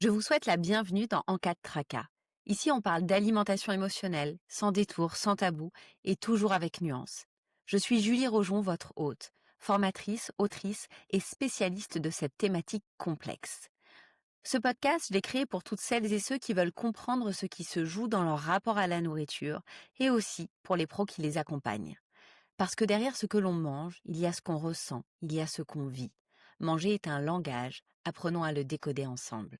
Je vous souhaite la bienvenue dans En cas de tracas. Ici, on parle d'alimentation émotionnelle, sans détour, sans tabou et toujours avec nuance. Je suis Julie Rojon, votre hôte, formatrice, autrice et spécialiste de cette thématique complexe. Ce podcast, je l'ai créé pour toutes celles et ceux qui veulent comprendre ce qui se joue dans leur rapport à la nourriture et aussi pour les pros qui les accompagnent. Parce que derrière ce que l'on mange, il y a ce qu'on ressent, il y a ce qu'on vit. Manger est un langage, apprenons à le décoder ensemble.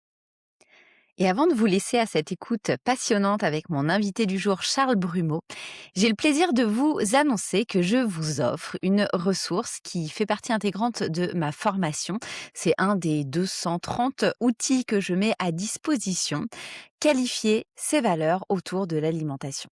Et avant de vous laisser à cette écoute passionnante avec mon invité du jour, Charles Brumeau, j'ai le plaisir de vous annoncer que je vous offre une ressource qui fait partie intégrante de ma formation. C'est un des 230 outils que je mets à disposition. Qualifier ses valeurs autour de l'alimentation.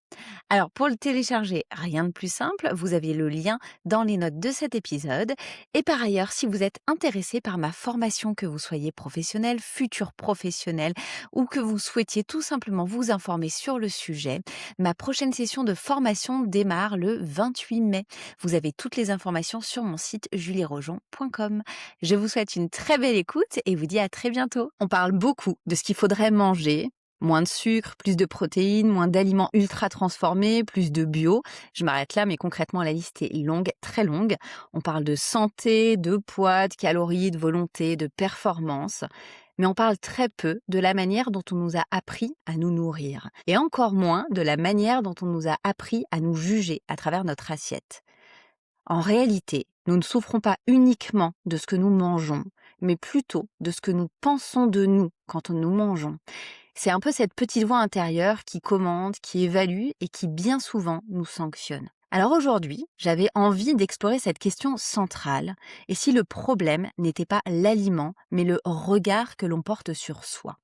Alors pour le télécharger, rien de plus simple, vous avez le lien dans les notes de cet épisode. Et par ailleurs, si vous êtes intéressé par ma formation, que vous soyez professionnel, futur professionnel ou que vous souhaitiez tout simplement vous informer sur le sujet, ma prochaine session de formation démarre le 28 mai. Vous avez toutes les informations sur mon site julierojon.com. Je vous souhaite une très belle écoute et vous dis à très bientôt. On parle beaucoup de ce qu'il faudrait manger. Moins de sucre, plus de protéines, moins d'aliments ultra transformés, plus de bio. Je m'arrête là, mais concrètement, la liste est longue, très longue. On parle de santé, de poids, de calories, de volonté, de performance. Mais on parle très peu de la manière dont on nous a appris à nous nourrir. Et encore moins de la manière dont on nous a appris à nous juger à travers notre assiette. En réalité, nous ne souffrons pas uniquement de ce que nous mangeons, mais plutôt de ce que nous pensons de nous quand nous mangeons. C'est un peu cette petite voix intérieure qui commande, qui évalue et qui bien souvent nous sanctionne. Alors aujourd'hui, j'avais envie d'explorer cette question centrale, et si le problème n'était pas l'aliment, mais le regard que l'on porte sur soi.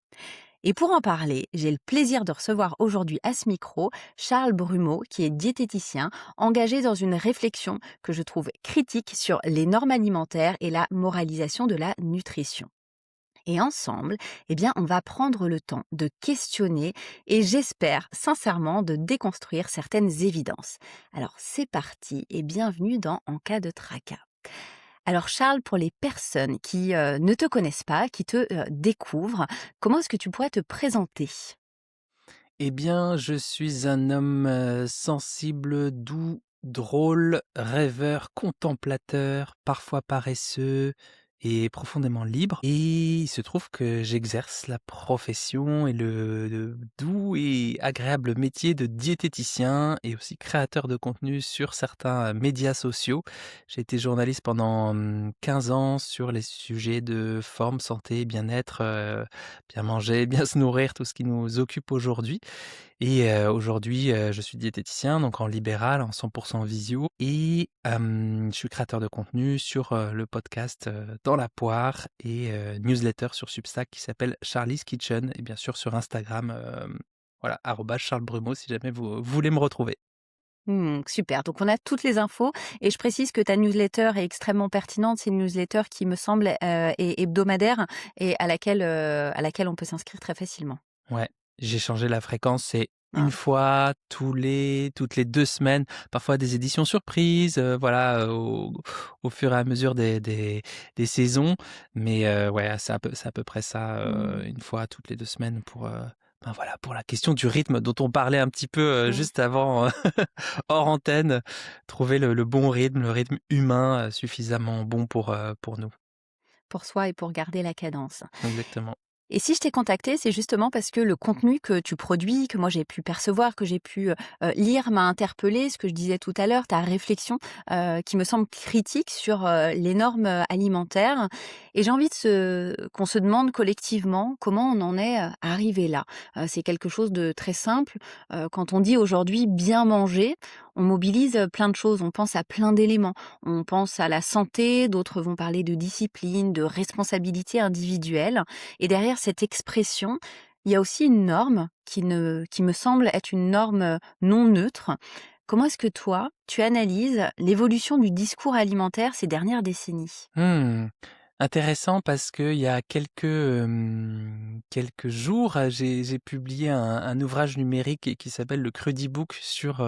Et pour en parler, j'ai le plaisir de recevoir aujourd'hui à ce micro Charles Brumeau, qui est diététicien, engagé dans une réflexion que je trouve critique sur les normes alimentaires et la moralisation de la nutrition. Et ensemble, on va prendre le temps de questionner et j'espère sincèrement de déconstruire certaines évidences. Alors c'est parti et bienvenue dans En cas de tracas. Alors Charles, pour les personnes qui ne te connaissent pas, qui te découvrent, comment est-ce que tu pourrais te présenter? Eh bien, je suis un homme, sensible, doux, drôle, rêveur, contemplateur, parfois paresseux et profondément libre. Et il se trouve que j'exerce la profession et le doux et agréable métier de diététicien et aussi créateur de contenu sur certains médias sociaux. J'ai été journaliste pendant, 15 ans sur les sujets de forme, santé, bien-être, bien manger, bien se nourrir, tout ce qui nous occupe aujourd'hui. Et aujourd'hui, je suis diététicien, donc en libéral, en 100 visio et je suis créateur de contenu sur, le podcast, Dans la poire et newsletter sur Substack qui s'appelle Charlie's Kitchen et bien sûr sur Instagram, voilà, @Charles Brumeau si jamais vous voulez me retrouver. Super, donc on a toutes les infos et je précise que ta newsletter est extrêmement pertinente. C'est une newsletter qui me semble, est hebdomadaire et à laquelle on peut s'inscrire très facilement. Ouais, j'ai changé la fréquence, c'est une Ah. fois toutes les 2 semaines, parfois des éditions surprises, voilà, au fur et à mesure des saisons. Mais, ouais, c'est à peu près ça, Mmh. 1 fois toutes les 2 semaines pour, ben, voilà, pour la question du rythme dont on parlait un petit peu, Mmh. juste avant, hors antenne. Trouver le bon rythme, le rythme humain, suffisamment bon pour nous. Pour soi et pour garder la cadence. Exactement. Et si je t'ai contacté, c'est justement parce que le contenu que tu produis, que moi j'ai pu percevoir, que j'ai pu, lire, m'a interpellée. Ce que je disais tout à l'heure, ta réflexion, qui me semble critique sur, les normes, alimentaires et j'ai envie qu'on se demande collectivement comment on en est, arrivé là. C'est quelque chose de très simple. Quand on dit aujourd'hui bien manger, on mobilise, plein de choses, on pense à plein d'éléments. On pense à la santé, d'autres vont parler de discipline, de responsabilité individuelle et derrière cette expression, il y a aussi une norme qui me semble être une norme, non neutre. Comment est-ce que toi, tu analyses l'évolution du discours alimentaire ces dernières décennies? Mmh. Intéressant parce qu'il y a quelques jours, j'ai publié un ouvrage numérique qui s'appelle le Crudibook sur,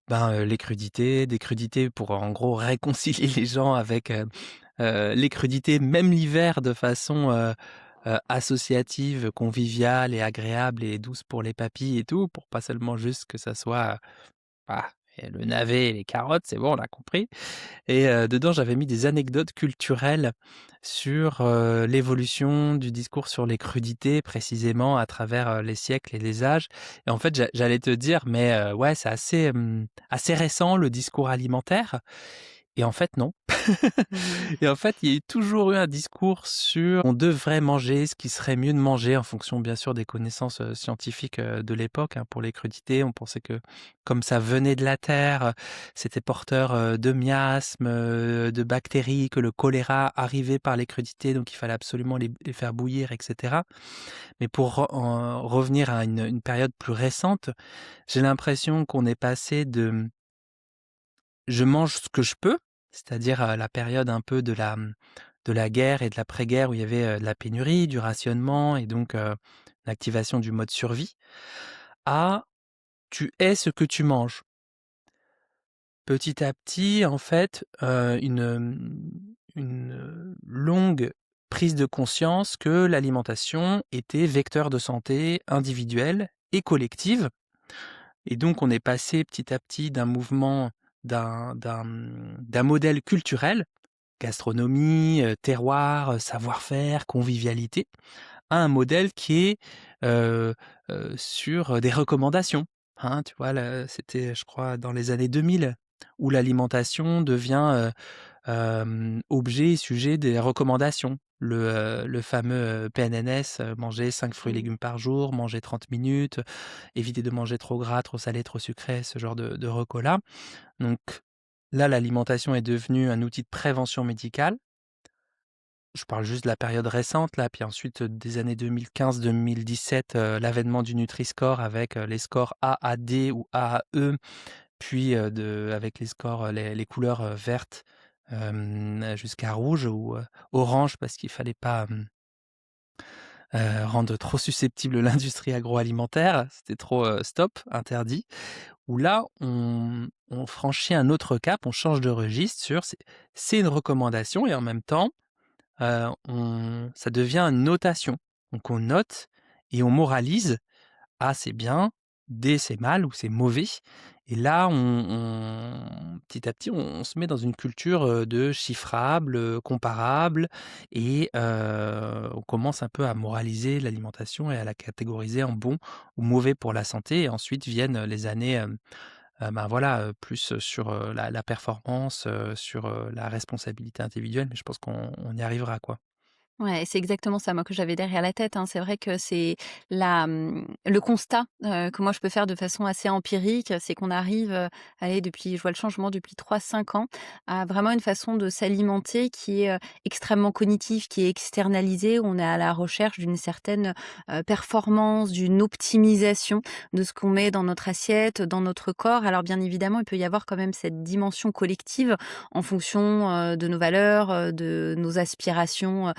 les crudités, des crudités pour en gros réconcilier les gens avec, les crudités, même l'hiver de façon, associative, conviviale et agréable et douce pour les papilles et tout, pour pas seulement juste que ça soit, ah, et le navet et les carottes, c'est bon, on a compris. Et dedans, j'avais mis des anecdotes culturelles sur, l'évolution du discours sur les crudités précisément à travers, les siècles et les âges. Et en fait, j'allais te dire, mais ouais, c'est assez, assez récent le discours alimentaire. Et en fait, non. Mmh. Et en fait, il y a toujours eu un discours sur on devrait manger ce qui serait mieux de manger en fonction, bien sûr, des connaissances, scientifiques, de l'époque, hein. Pour les crudités, on pensait que comme ça venait de la terre, c'était porteur, de miasmes, de bactéries, que le choléra arrivait par les crudités, donc il fallait absolument les faire bouillir et cetera. Mais pour en revenir à une période plus récente, j'ai l'impression qu'on est passé de je mange ce que je peux, c'est-à-dire, la période un peu de la guerre et de l'après-guerre où il y avait, de la pénurie, du rationnement et donc, l'activation du mode survie, à tu es ce que tu manges. Petit à petit, en fait, longue prise de conscience que l'alimentation était vecteur de santé individuelle et collective. Et donc on est passé petit à petit d'un mouvement d'un modèle culturel, gastronomie, terroir, savoir-faire, convivialité, à un modèle qui est, heu sur des recommandations, hein. Tu vois? Là, c'était, je crois, dans les années 2000 où l'alimentation devient, objet et sujet des recommandations. Le fameux, PNNS, manger 5 fruits et Mmh. légumes par jour, manger 30 minutes, éviter de manger trop gras, trop salé, trop sucré, ce genre de recos-là. Donc là, l'alimentation est devenue un outil de prévention médicale. Je parle juste de la période récente là, puis ensuite, des années 2015-2017, l'avènement du Nutri-Score avec, les scores A à D ou A à E, puis, avec les scores, les couleurs, vertes, jusqu'à rouge ou, orange parce qu'il fallait pas, rendre trop susceptible l'industrie agroalimentaire. C'était trop, stop, interdit. Où là, on franchit un autre cap, on change de registre sur c'est une recommandation et en même temps, on ça devient une notation. Donc on note et on moralise: A c'est bien, D c'est mal ou c'est mauvais. Et là, petit à petit, on se met dans une culture, de chiffrable, comparable et on commence un peu à moraliser l'alimentation et à la catégoriser en bon ou mauvais pour la santé. Et ensuite viennent les années, ben, voilà, plus sur, la performance, sur, la responsabilité individuelle, mais je pense qu'on y arrivera, quoi. Ouais, c'est exactement ça, moi, que j'avais derrière la tête, hein. C'est vrai que c'est le constat, que moi je peux faire de façon assez empirique, c'est qu'on arrive, allez, depuis je vois le changement depuis 3-5 ans, à vraiment une façon de s'alimenter qui est, extrêmement cognitive, qui est externalisée. On est à la recherche d'une certaine, performance, d'une optimisation de ce qu'on met dans notre assiette, dans notre corps. Alors bien évidemment, il peut y avoir quand même cette dimension collective en fonction, de nos valeurs, de nos aspirations,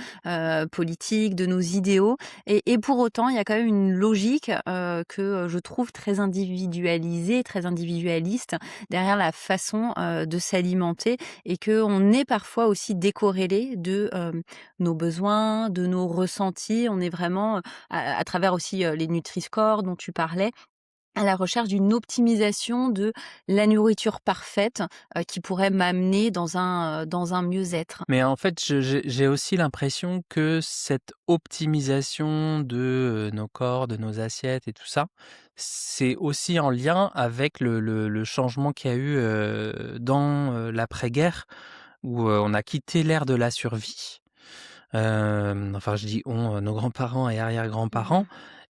politiques, de nos idéaux et pour autant, il y a quand même une logique, que, je trouve très individualisée, très individualiste derrière la façon, de s'alimenter et qu'on est parfois aussi décorrélé de, nos besoins, de nos ressentis. On est vraiment, à travers aussi, les Nutri-Score dont tu parlais, à la recherche d'une optimisation de la nourriture parfaite, qui pourrait m'amener dans un mieux-être. Mais en fait, j'ai aussi l'impression que cette optimisation de, nos corps, de nos assiettes et tout ça, c'est aussi en lien avec le changement qu'il y a eu, dans, l'après-guerre où, on a quitté l'ère de la survie. Enfin, je dis «on», nos grands-parents et arrière-grands-parents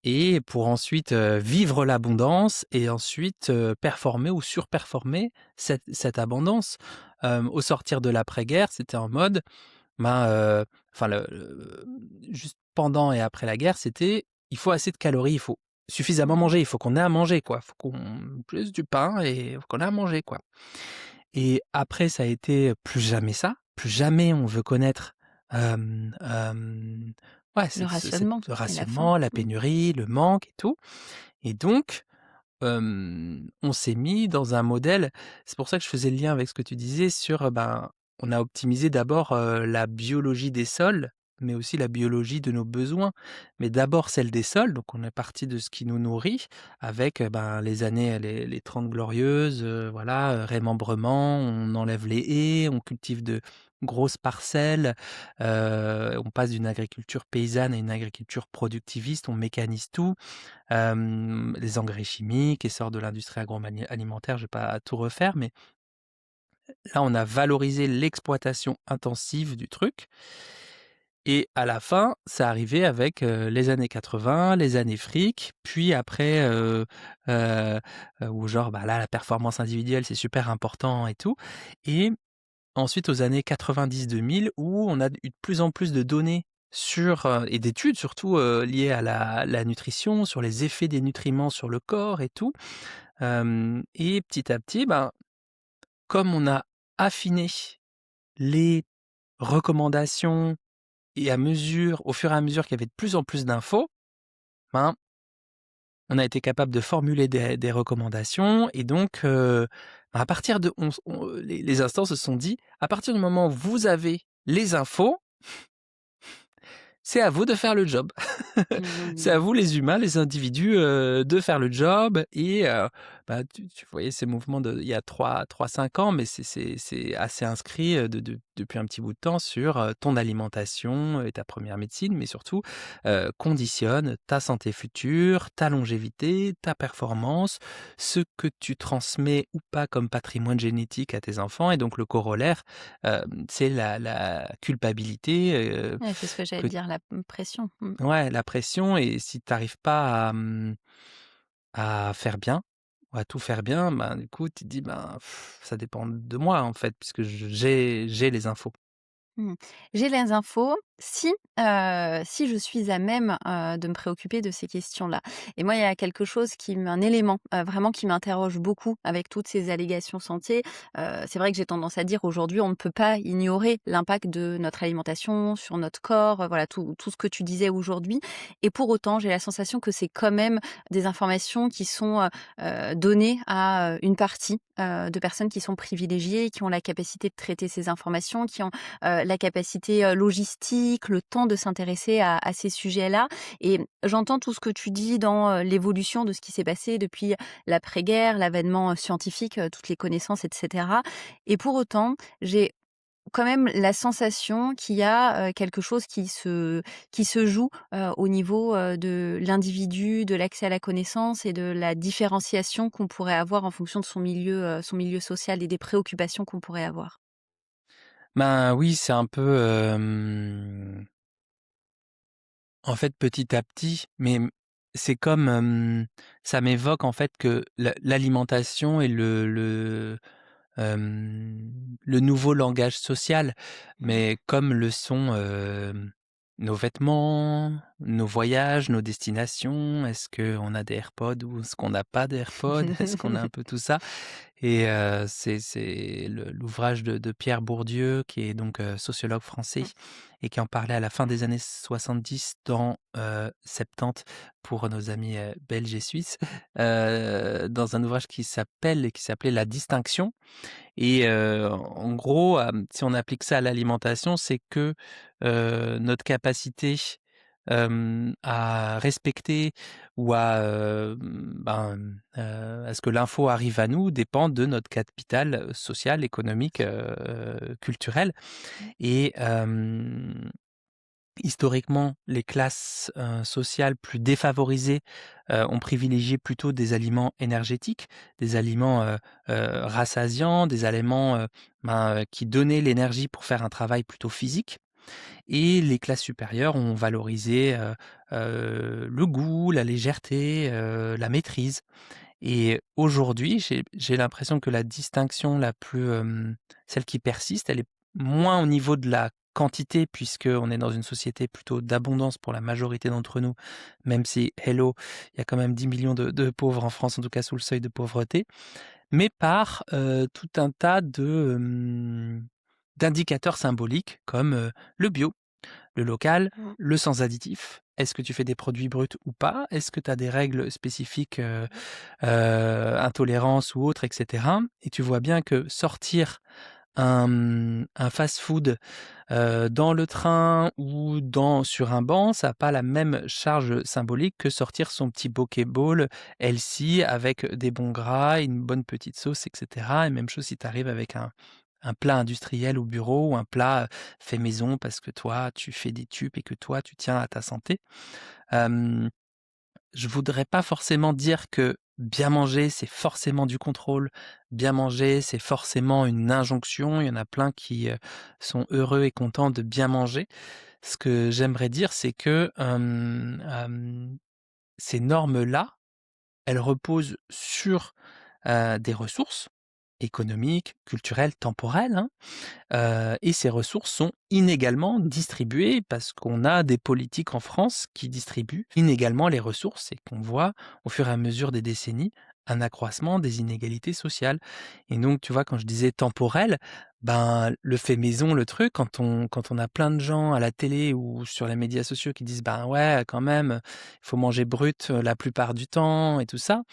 Mmh. et pour ensuite, vivre l'abondance et ensuite, performer ou surperformer cette abondance. Au sortir de l'après-guerre, c'était en mode, ben, enfin juste pendant et après la guerre, c'était: «Il faut assez de calories, il faut suffisamment Mmh. manger, il faut qu'on ait à manger, quoi. Faut qu'on plus du pain et faut qu'on ait à manger, quoi». Et après ça a été plus jamais ça, plus jamais on veut connaître, ouais, Le cette rationnement et la faim. rationnement, la Mmh. pénurie, le manque et tout. Et donc, on s'est mis dans un modèle, c'est pour ça que je faisais le lien avec ce que tu disais sur, ben, on a optimisé d'abord, la biologie des sols mais aussi la biologie de nos besoins. Mais d'abord celle des sols, donc on est parti de ce qui nous nourrit avec, ben, les années les 30 glorieuses, voilà, remembrement, on enlève les haies, on cultive de grosses parcelles, on passe d'une agriculture paysanne à une agriculture productiviste, on mécanise tout. Les engrais chimiques, essor de l'industrie alimentaire, je vais pas tout refaire, mais là, on a valorisé l'exploitation intensive du truc et à la fin, c'est arrivé avec, les années 80, les années fric, puis après, où genre, bah, là, la performance individuelle, c'est super important et tout et ensuite aux années 90-2000 où on a eu de plus en plus de données sur, et d'études surtout, liées à la nutrition, sur les effets des nutriments sur le corps et tout. Et petit à petit, ben, comme on a affiné les recommandations et au fur et à mesure qu'il y avait de plus en plus d'infos, ben, on a été capable de formuler des recommandations et donc, à partir de les instances se sont dit: «À partir du moment où vous avez les infos, c'est à vous de faire le job. C'est à Mmh. vous les humains, les individus, de faire le job et bah, tu voyais ces mouvements il y a 3-5 ans, mais c'est assez inscrit, depuis un petit bout de temps sur, ton alimentation et ta première médecine, mais surtout, conditionne ta santé future, ta longévité, ta performance, ce que tu transmets ou pas comme patrimoine génétique à tes enfants et donc le corollaire, c'est la culpabilité, Ouais, c'est ce que j'allais que te dire, la, pression. Mmh. ouais, la pression et si tu arrives pas à faire bien, ou à tout faire bien, ben, du coup, tu te dis: «Ben, ça dépend de moi, en fait, puisque j'ai les infos». Mmh. J'ai les infos si je suis à même, de me préoccuper de ces questions-là. Et moi, il y a quelque chose un élément, vraiment qui m'interroge beaucoup avec toutes ces allégations santé. C'est vrai que j'ai tendance à dire aujourd'hui, on ne peut pas ignorer l'impact de notre alimentation sur notre corps, voilà tout ce que tu disais aujourd'hui. Et pour autant, j'ai la sensation que c'est quand même des informations qui sont, données à, une partie, de personnes qui sont privilégiées, qui ont la capacité de traiter ces informations, qui ont la capacité, logistique, le temps de s'intéresser à ces sujets-là. Et j'entends tout ce que tu dis dans, l'évolution de ce qui s'est passé depuis l'après-guerre, l'avènement, scientifique, toutes les connaissances et cetera. Et pour autant, j'ai quand même la sensation qu'il y a, quelque chose qui se joue, au niveau, de l'individu, de l'accès à la connaissance et de la différenciation qu'on pourrait avoir en fonction de son milieu social et des préoccupations qu'on pourrait avoir. Ben, oui, c'est un peu, en fait, petit à petit, mais c'est comme, ça m'évoque, en fait, que l'alimentation est le nouveau langage social, Mmh. mais comme le sont, nos vêtements, nos voyages, nos destinations. Est-ce qu'on a des AirPods ou est-ce qu'on n'a pas d'AirPods? Est-ce qu'on a un peu tout ça? Et c'est l'ouvrage de Pierre Bourdieu qui est donc, sociologue français et qui en parlait à la fin des années 70 dans, 70 pour nos amis, belges et suisses, dans un ouvrage qui s'appelait «La distinction» et en gros, si on applique ça à l'alimentation, c'est que, notre capacité, à respecter ou à ce que l'info arrive à nous dépend de notre capital, social, économique, culturel et historiquement, les classes, sociales plus défavorisées, ont privilégié plutôt des aliments énergétiques, des aliments, rassasiants, des aliments, qui donnaient l'énergie pour faire un travail plutôt physique et les classes supérieures ont valorisé, le goût, la légèreté, la maîtrise et aujourd'hui, j'ai l'impression que la distinction la plus, celle qui persiste, elle est moins au niveau de la quantité puisqu'on est dans une société plutôt d'abondance pour la majorité d'entre nous, même si hello, il y a quand même 10 millions de pauvres en France, en tout cas sous le seuil de pauvreté, mais par, tout un tas d'indicateurs symboliques comme, le bio. Le local, Mmh. le sans additif. Est-ce que tu fais des produits bruts ou pas? Est-ce que tu as des règles spécifiques, intolérance ou autres et cetera? Et tu vois bien que sortir un fast-food, dans le train ou sur un banc, ça a pas la même charge symbolique que sortir son petit Pokéball healthy avec des bons gras, une bonne petite sauce et cetera, et même chose si tu arrives avec un plat industriel au bureau ou un plat, fait maison parce que toi, tu fais des tubes et que toi, tu tiens à ta santé. Hem Je voudrais pas forcément dire que bien manger, c'est forcément du contrôle. Bien manger, c'est forcément une injonction. Il y en a plein qui, sont heureux et contents de bien manger. Ce que j'aimerais dire, c'est que, ces normes-là, elles reposent sur, des ressources économiques, culturelles, temporelles, hein. Et ces ressources sont inégalement distribuées parce qu'on a des politiques en France qui distribuent inégalement les ressources et qu'on voit au fur et à mesure des décennies un accroissement des inégalités sociales. Et donc, tu vois, quand je disais temporel, ben, le fait maison, le truc, quand on a plein de gens à la télé ou sur les médias sociaux qui disent: «Ben ouais, quand même, il faut manger brut, la plupart du temps» et tout ça,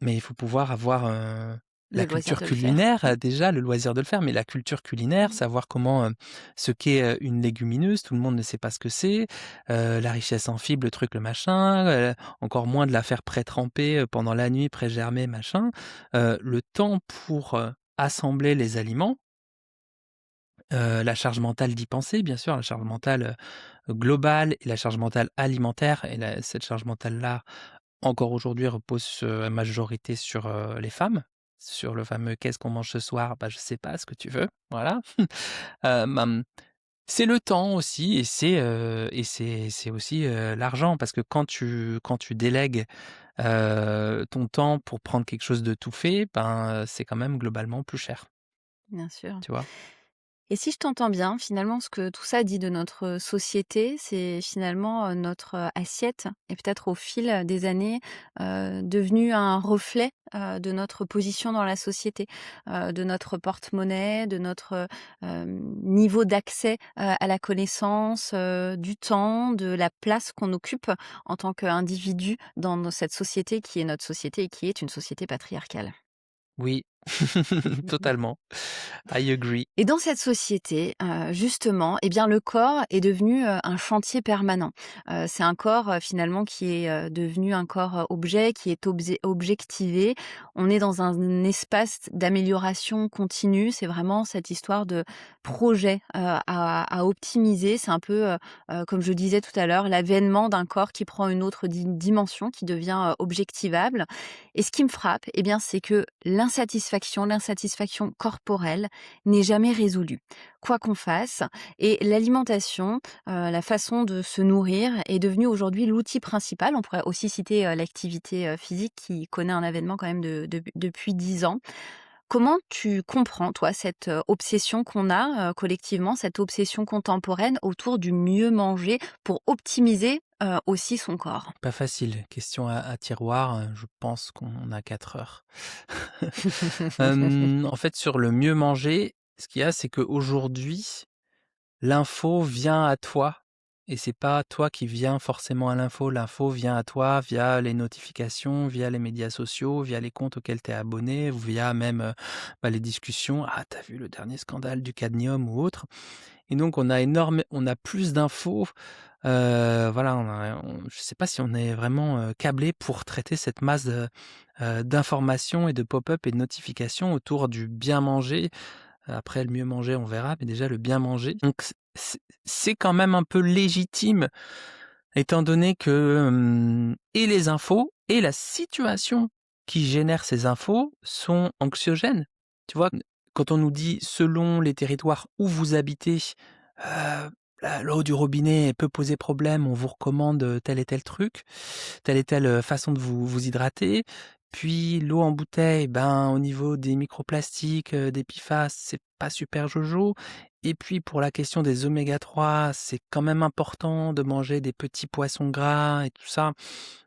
mais il faut pouvoir avoir, Le la loisir culture de le faire. culinaire, déjà le loisir de le faire, mais la culture culinaire, Mmh. savoir comment, ce qu'est, une légumineuse, tout le monde ne sait pas ce que c'est, la richesse en fibres, le truc, le machin, encore moins de la faire pré-tremper, pendant la nuit, pré-germer, machin. Le temps pour, assembler les aliments, la charge mentale d'y penser, bien sûr, la charge mentale, globale et la charge mentale alimentaire et cette charge mentale-là encore aujourd'hui repose, à majorité sur, les femmes, sur le fameux: «Qu'est-ce qu'on mange ce soir?» «Bah, je sais pas, ce que tu veux», voilà. Hem, c'est le temps aussi et c'est aussi, l'argent parce que quand tu délègues, ton temps pour prendre quelque chose de tout fait, ben, c'est quand même globalement plus cher, Bien sûr. tu vois? Et si je t'entends bien, finalement, ce que tout ça dit de notre société, c'est finalement, notre, assiette est peut-être au fil des années, devenue un reflet, de notre position dans la société, de notre porte-monnaie, de notre, niveau d'accès, à la connaissance, du temps, de la place qu'on occupe en tant qu'individu dans cette société qui est notre société et qui est une société patriarcale. Oui, totalement. I agree. Et dans cette société, justement, eh bien, le corps est devenu, un chantier permanent. C'est un corps, finalement qui est, devenu un corps, objet, qui est objectivé. On est dans un espace d'amélioration continue. C'est vraiment cette histoire de projet, à optimiser. C'est un peu, comme je disais tout à l'heure, l'avènement d'un corps qui prend une autre dimension, qui devient, objectivable. Et ce qui me frappe, eh bien, c'est que l'insatisfaction corporelle n'est jamais résolue, quoi qu'on fasse. Et l'alimentation, la façon de se nourrir est devenue aujourd'hui l'outil principal. On pourrait aussi citer, l'activité, physique qui connaît un avènement quand même depuis 10 ans. Comment tu comprends, toi, cette, obsession qu'on a, collectivement, cette obsession contemporaine autour du mieux manger pour optimiser, aussi son corps? Pas facile, question à tiroir, je pense qu'on a 4 heures. En fait, sur le mieux manger, ce qu'il y a, c'est qu'aujourd'hui, l'info vient à toi et c'est pas toi qui viens forcément à l'info. L'info vient à toi via les notifications, via les médias sociaux, via les comptes auxquels tu es abonné, ou via même, bah, les discussions: «Ah, tu vu le dernier scandale du cadmium?» ou autre. Et donc on a plus d'infos, voilà, je sais pas si on est vraiment, câblé pour traiter cette masse d'informations et de pop-up et de notifications autour du bien manger. Après le mieux manger, on verra, mais déjà le bien manger. Donc c'est quand même un peu légitime étant donné que, et les infos et la situation qui génère ces infos sont anxiogènes. Tu vois? Quand on nous dit: «Selon les territoires où vous habitez, heu, l'eau du robinet peut poser problème, on vous recommande, tel et tel truc, telle et telle, façon de vous hydrater». Puis l'eau en bouteille, ben, au niveau des microplastiques, des PFAS, c'est pas super jojo. Et puis pour la question des oméga 3, c'est quand même important de manger des petits poissons gras et tout ça.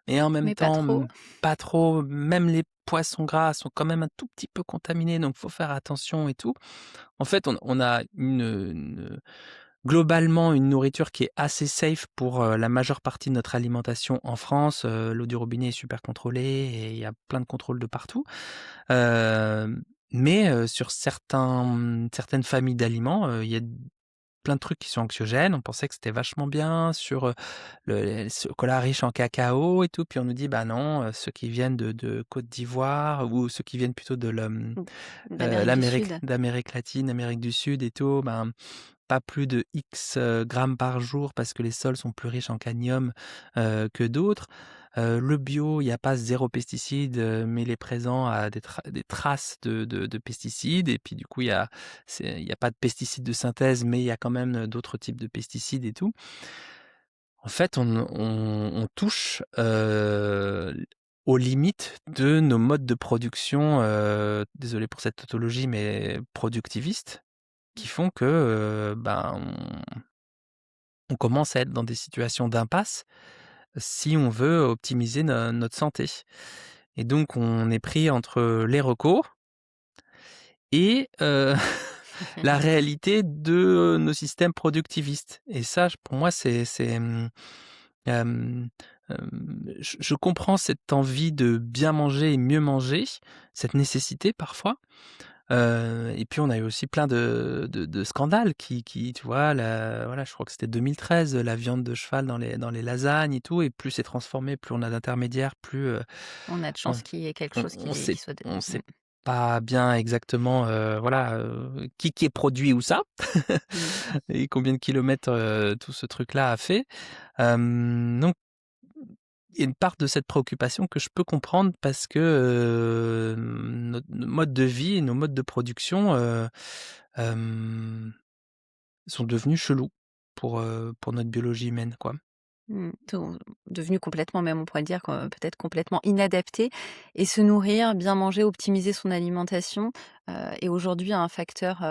Et en même Mais pas temps, trop. pas trop, même les poissons gras sont quand même un tout petit peu contaminés, donc faut faire attention et tout. En fait, on a globalement une nourriture qui est assez safe pour, la majeure partie de notre alimentation en France. L'eau du robinet est super contrôlée et il y a plein de contrôles de partout. Hem Mais sur certaines familles d'aliments, il y a plein de trucs qui sont anxiogènes. On pensait que c'était vachement bien sur, le chocolat riche en cacao et tout, puis on nous dit: «Bah non, ceux qui viennent de Côte d'Ivoire ou ceux qui viennent plutôt de Mmh. D'Amérique du Sud. d'Amérique latine, Amérique du Sud et tout, ben, pas plus de X, grammes par jour parce que les sols sont plus riches en cadmium, que d'autres. Le bio, il y a pas zéro pesticide, mais il est présent à des traces de pesticides et puis du coup, il y a pas de pesticides de synthèse, mais il y a quand même, d'autres types de pesticides et tout. En fait, on touche, aux limites de nos modes de production, désolé pour cette tautologie, mais productivistes, qui font que, ben, on commence à être dans des situations d'impasse si on veut optimiser notre santé. Et donc on est pris entre les recos et la réalité de nos systèmes productivistes. Et ça, pour moi, hem, je comprends cette envie de bien manger et mieux manger, cette nécessité parfois. Et puis on a eu aussi plein de scandales qui tu vois, voilà, je crois que c'était 2013, la viande de cheval dans les lasagnes et tout, et plus c'est transformé, plus on a d'intermédiaires, plus, On a de on chance qu'il y ait quelque on chose on sait qui soit de on mmh. sait pas bien exactement, voilà, qui est produit où ça Mmh. et combien de kilomètres, tout ce truc-là a fait. Donc il y a une part de cette préoccupation que je peux comprendre parce que, notre mode de vie et nos modes de production, hem, sont devenus chelous pour notre biologie humaine, quoi. Sont devenus complètement même, on pourrait dire, peut-être complètement inadaptés et se nourrir, bien manger, optimiser son alimentation, est aujourd'hui un facteur,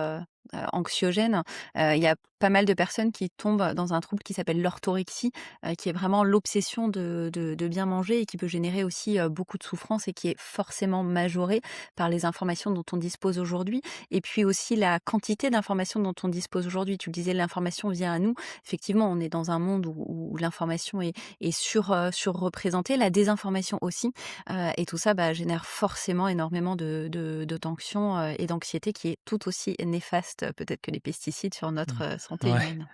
anxiogène. Il y a pas mal de personnes qui tombent dans un trouble qui s'appelle l'orthorexie, qui est vraiment l'obsession de bien manger et qui peut générer aussi, beaucoup de souffrance et qui est forcément majorée par les informations dont on dispose aujourd'hui et puis aussi la quantité d'informations dont on dispose aujourd'hui. Tu le disais, l'information vient à nous. Effectivement, on est dans un monde où l'information est surreprésentée, la désinformation aussi, et tout ça, bah, génère forcément énormément de tensions, et d'anxiété qui est tout aussi néfaste, peut-être que les pesticides sur Mmh. notre, santé Ouais, humaine.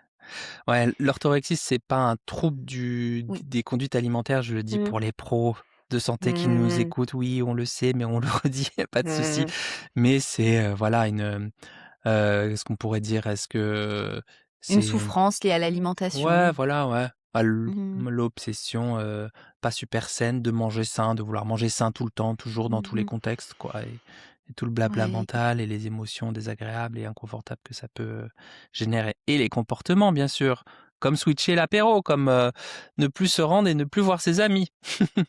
ouais, l'orthorexie, c'est pas un trouble Oui. des conduites alimentaires, je le dis Mmh. pour les pros de santé qui nous Mmh. écoutent. Oui, on le sait, mais on le redit, y a pas de souci. Mmh. Mais c'est, voilà, qu'est-ce qu'on pourrait dire? Est-ce que Une c'est souffrance liée à ouais, l'alimentation. voilà, ouais. Ah, Mmh. l'obsession, pas super saine de manger sain, de vouloir manger sain tout le temps, toujours dans tous les Mmh. contextes, quoi, et tout le blabla Ouais. mental et les émotions désagréables et inconfortables que ça peut, générer, et les comportements, bien sûr, comme switcher l'apéro, comme, ne plus se rendre et ne plus voir ses amis.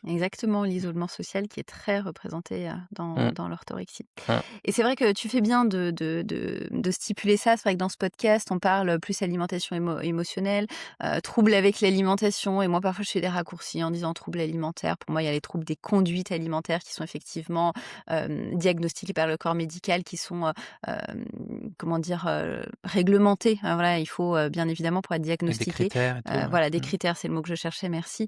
Exactement, l'isolement social qui est très représenté, dans Mmh, dans l'orthorexie. mmh. Et c'est vrai que tu fais bien de stipuler ça. C'est vrai que dans ce podcast, on parle plus alimentation émotionnelle, troubles avec l'alimentation et moi, parfois, je fais des raccourcis en disant troubles alimentaires. Pour moi, il y a les troubles des conduites alimentaires qui sont effectivement, diagnostiqués par le corps médical, qui sont, comment dire? Réglementés. Voilà, il faut, bien évidemment, pour être Avec des diagnostiqué, critères et tout, ouais. voilà, des Mmh. critères, c'est le mot que je cherchais, merci,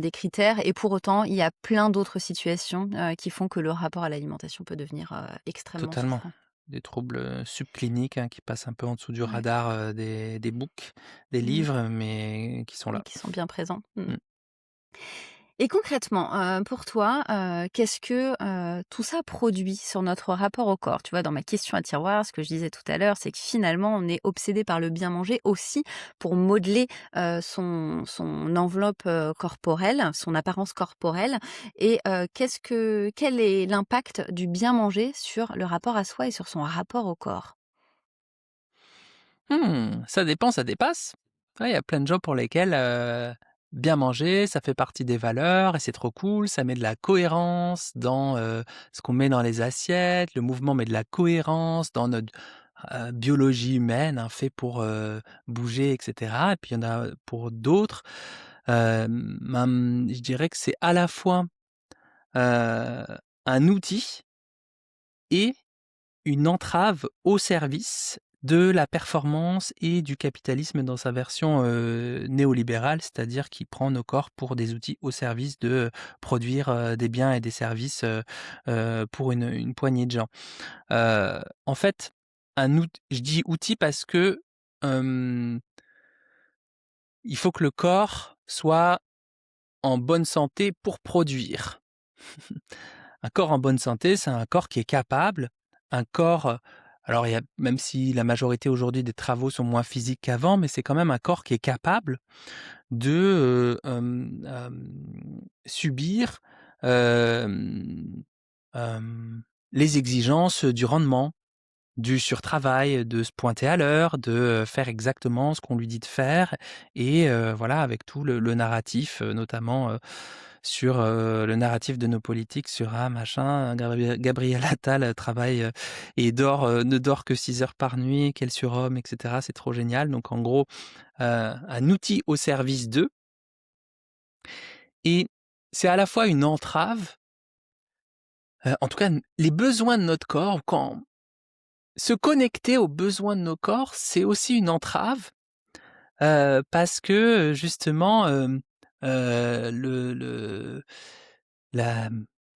des critères et pour autant, il y a plein d'autres situations, qui font que le rapport à l'alimentation peut devenir, extrêmement Totalement. souffrant. Des troubles, subcliniques, hein, qui passent un peu en dessous du Ouais. radar, des books, des Mmh. livres, mais qui sont Et là. qui sont bien présents. Mmh. Mmh. Et concrètement, pour toi, qu'est-ce que, tout ça produit sur notre rapport au corps? Tu vois, dans ma question à tiroir, ce que je disais tout à l'heure, c'est que finalement, on est obsédé par le bien manger aussi pour modeler, son enveloppe, corporelle, son apparence corporelle et quel est l'impact du bien manger sur le rapport à soi et sur son rapport au corps? Ça dépend, ça dépasse. Ouais, il y a plein de gens pour lesquels, bien manger, ça fait partie des valeurs et c'est trop cool. Ça met de la cohérence dans, ce qu'on met dans les assiettes. Le mouvement met de la cohérence dans notre, biologie humaine, hein, fait pour, bouger et cetera. Et puis il y en a pour d'autres, je dirais que c'est à la fois, heu, un outil et une entrave au service de la performance et du capitalisme dans sa version, néolibérale, c'est-à-dire qui prend nos corps pour des outils au service de produire, des biens et des services, pour une poignée de gens. En fait, un out je dis outil parce que, hem, il faut que le corps soit en bonne santé pour produire. Un corps en bonne santé, c'est un corps qui est capable, un corps, alors il y a même si la majorité aujourd'hui des travaux sont moins physiques qu'avant, mais c'est quand même un corps qui est capable de, subir, hem, les exigences du rendement, du surtravail, de se pointer à l'heure, de, faire exactement ce qu'on lui dit de faire et voilà, avec tout le narratif, notamment, sur, le narratif de nos politiques sur: «Ah machin, Gabriel Attal, travaille, et ne dort que 6 heures par nuit, quel surhomme» et cetera. C'est trop génial. Donc en gros, un outil au service d'eux et c'est à la fois une entrave, en tout cas les besoins de notre corps quand se connecter aux besoins de nos corps, c'est aussi une entrave, parce que, justement, le la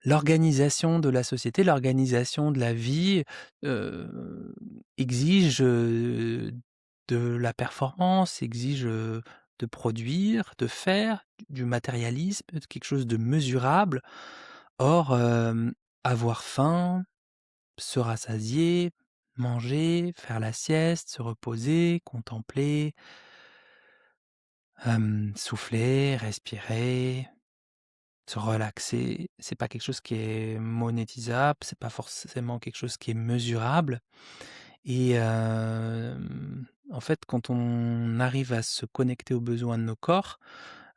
l'organisation de la société, l'organisation de la vie, heu, exige, de la performance, exige, de produire, de faire, du matérialisme, de quelque chose de mesurable. Or, avoir faim, se rassasier, manger, faire la sieste, se reposer, contempler, souffler, respirer, se relaxer, c'est pas quelque chose qui est monétisable, c'est pas forcément quelque chose qui est mesurable et en fait, quand on arrive à se connecter aux besoins de nos corps,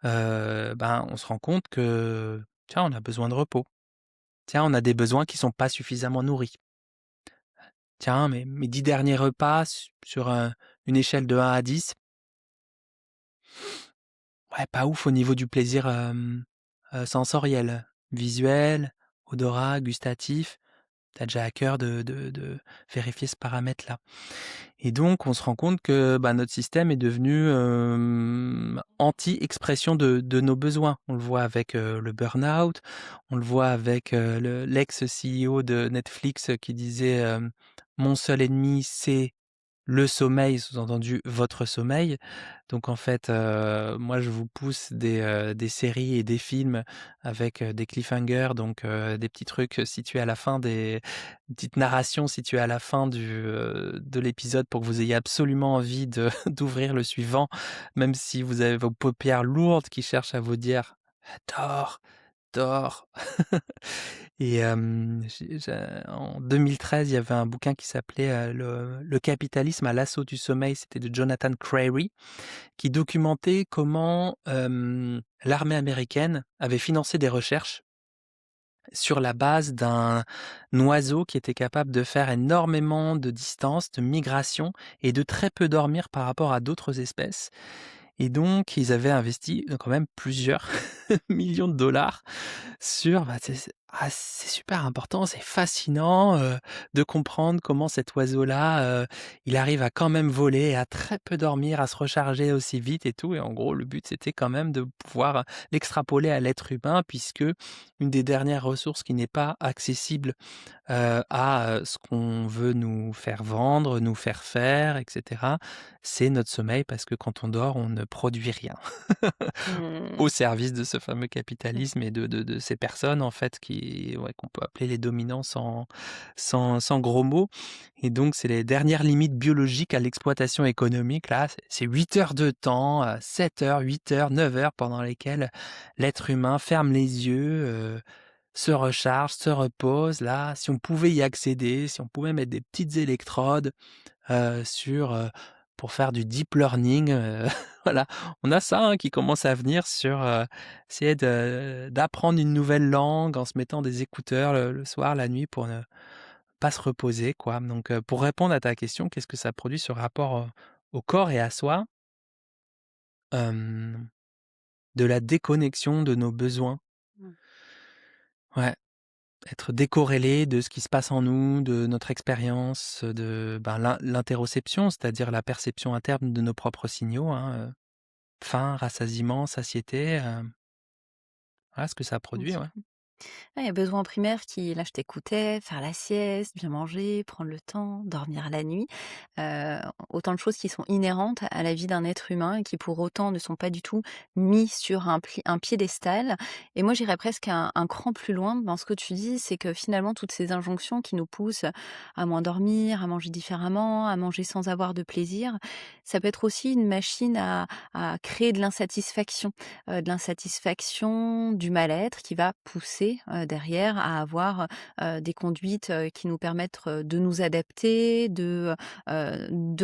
ben, on se rend compte que, tiens, on a besoin de repos. Tiens, on a des besoins qui sont pas suffisamment nourris. Tiens, mes 10 derniers repas sur, une échelle de 1 à 10, ouais, pas ouf au niveau du plaisir, sensoriel, visuel, odorat, gustatif. Tu as déjà à cœur de vérifier ce paramètre-là et donc on se rend compte que, bah, notre système est devenu, anti-expression de nos besoins. On le voit avec, le burn-out, on le voit avec, le l'ex-CEO de Netflix, qui disait, «Mon seul ennemi, c'est le sommeil», sous-entendu votre sommeil. Donc en fait, moi je vous pousse des séries et des films avec, des cliffhangers, donc des petits trucs situés à la fin des petites narrations situées à la fin de l'épisode pour que vous ayez absolument envie de d'ouvrir le suivant, même si vous avez vos paupières lourdes qui cherchent à vous dire: «Dors, dors». Et en 2013, il y avait un bouquin qui s'appelait, Le capitalisme à l'assaut du sommeil, c'était de Jonathan Crary, qui documentait comment, l'armée américaine avait financé des recherches sur la base d'un oiseau qui était capable de faire énormément de distance, de migration et de très peu dormir par rapport à d'autres espèces et donc ils avaient investi, quand même plusieurs millions de dollars sur, bah, c'est super important, c'est fascinant, de comprendre comment cet oiseau-là, il arrive à quand même voler, à très peu dormir, à se recharger aussi vite et tout et en gros, le but, c'était quand même de pouvoir l'extrapoler à l'être humain puisque une des dernières ressources qui n'est pas accessible à, ce qu'on veut nous faire vendre, nous faire faire et cetera. C'est notre sommeil parce que quand on dort, on ne produit rien. Au Mmh. service de ce fameux capitalisme et de ces personnes en fait qui ouais, qu'on peut appeler les dominants sans gros mots et donc c'est les dernières limites biologiques à l'exploitation économique là, c'est 8 heures de temps, 7 heures, 8 heures, 9 heures pendant lesquelles l'être humain ferme les yeux, se recharge, se repose. Là, si on pouvait y accéder, si on pouvait mettre des petites électrodes, sur, pour faire du deep learning, voilà. On a ça, hein, qui commence à venir sur, essayer d'apprendre une nouvelle langue en se mettant des écouteurs le soir, la nuit pour ne pas se reposer, quoi. Donc, pour répondre à ta question, qu'est-ce que ça produit ce rapport, au corps et à soi? Hem, de la déconnexion de nos besoins. Mmh. Ouais. être décorrélé de ce qui se passe en nous, de notre expérience, de l'interoception, c'est-à-dire la perception interne de nos propres signaux, hein, faim, rassasiement, satiété, voilà ce que ça Bien produit, sûr. ouais. Ouais, il y a besoin primaire qui, là, je t'écoutais, faire la sieste, bien manger, prendre le temps, dormir la nuit. Heu, Autant de choses qui sont inhérentes à la vie d'un être humain et qui pour autant ne sont pas du tout mis sur un piédestal. Et moi, j'irais presque un cran plus loin dans ce que tu dis, c'est que finalement toutes ces injonctions qui nous poussent à moins dormir, à manger différemment, à manger sans avoir de plaisir, ça peut être aussi une machine à créer de l'insatisfaction, du mal-être qui va pousser, derrière à avoir, des conduites, qui nous permettent, de nous adapter, de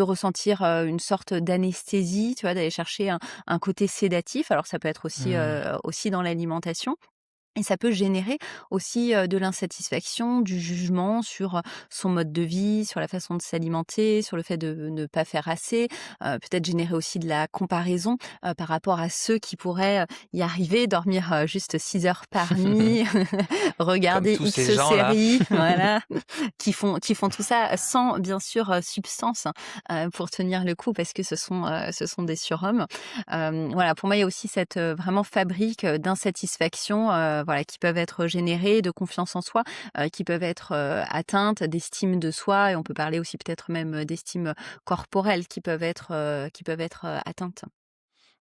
ressentir, une sorte d'anesthésie, tu vois? D'aller chercher un côté sédatif. Alors ça peut être Mmh. aussi dans l'alimentation. Et ça peut générer aussi, de l'insatisfaction, du jugement sur, son mode de vie, sur la façon de s'alimenter, sur le fait de ne pas faire assez, peut-être générer aussi de la comparaison, par rapport à ceux qui pourraient, y arriver, dormir, juste 6 heures par nuit, Comme regarder tous ces X gens-là. séries, voilà, qui font tout ça sans bien sûr, substance, pour tenir le coup parce que ce sont des surhommes. Voilà, pour moi, il y a aussi cette, vraiment fabrique, d'insatisfaction, voilà, qui peuvent être générées, de confiance en soi, qui peuvent être, atteintes, d'estime de soi et on peut parler aussi peut-être même, d'estime, corporelle qui peuvent être atteintes.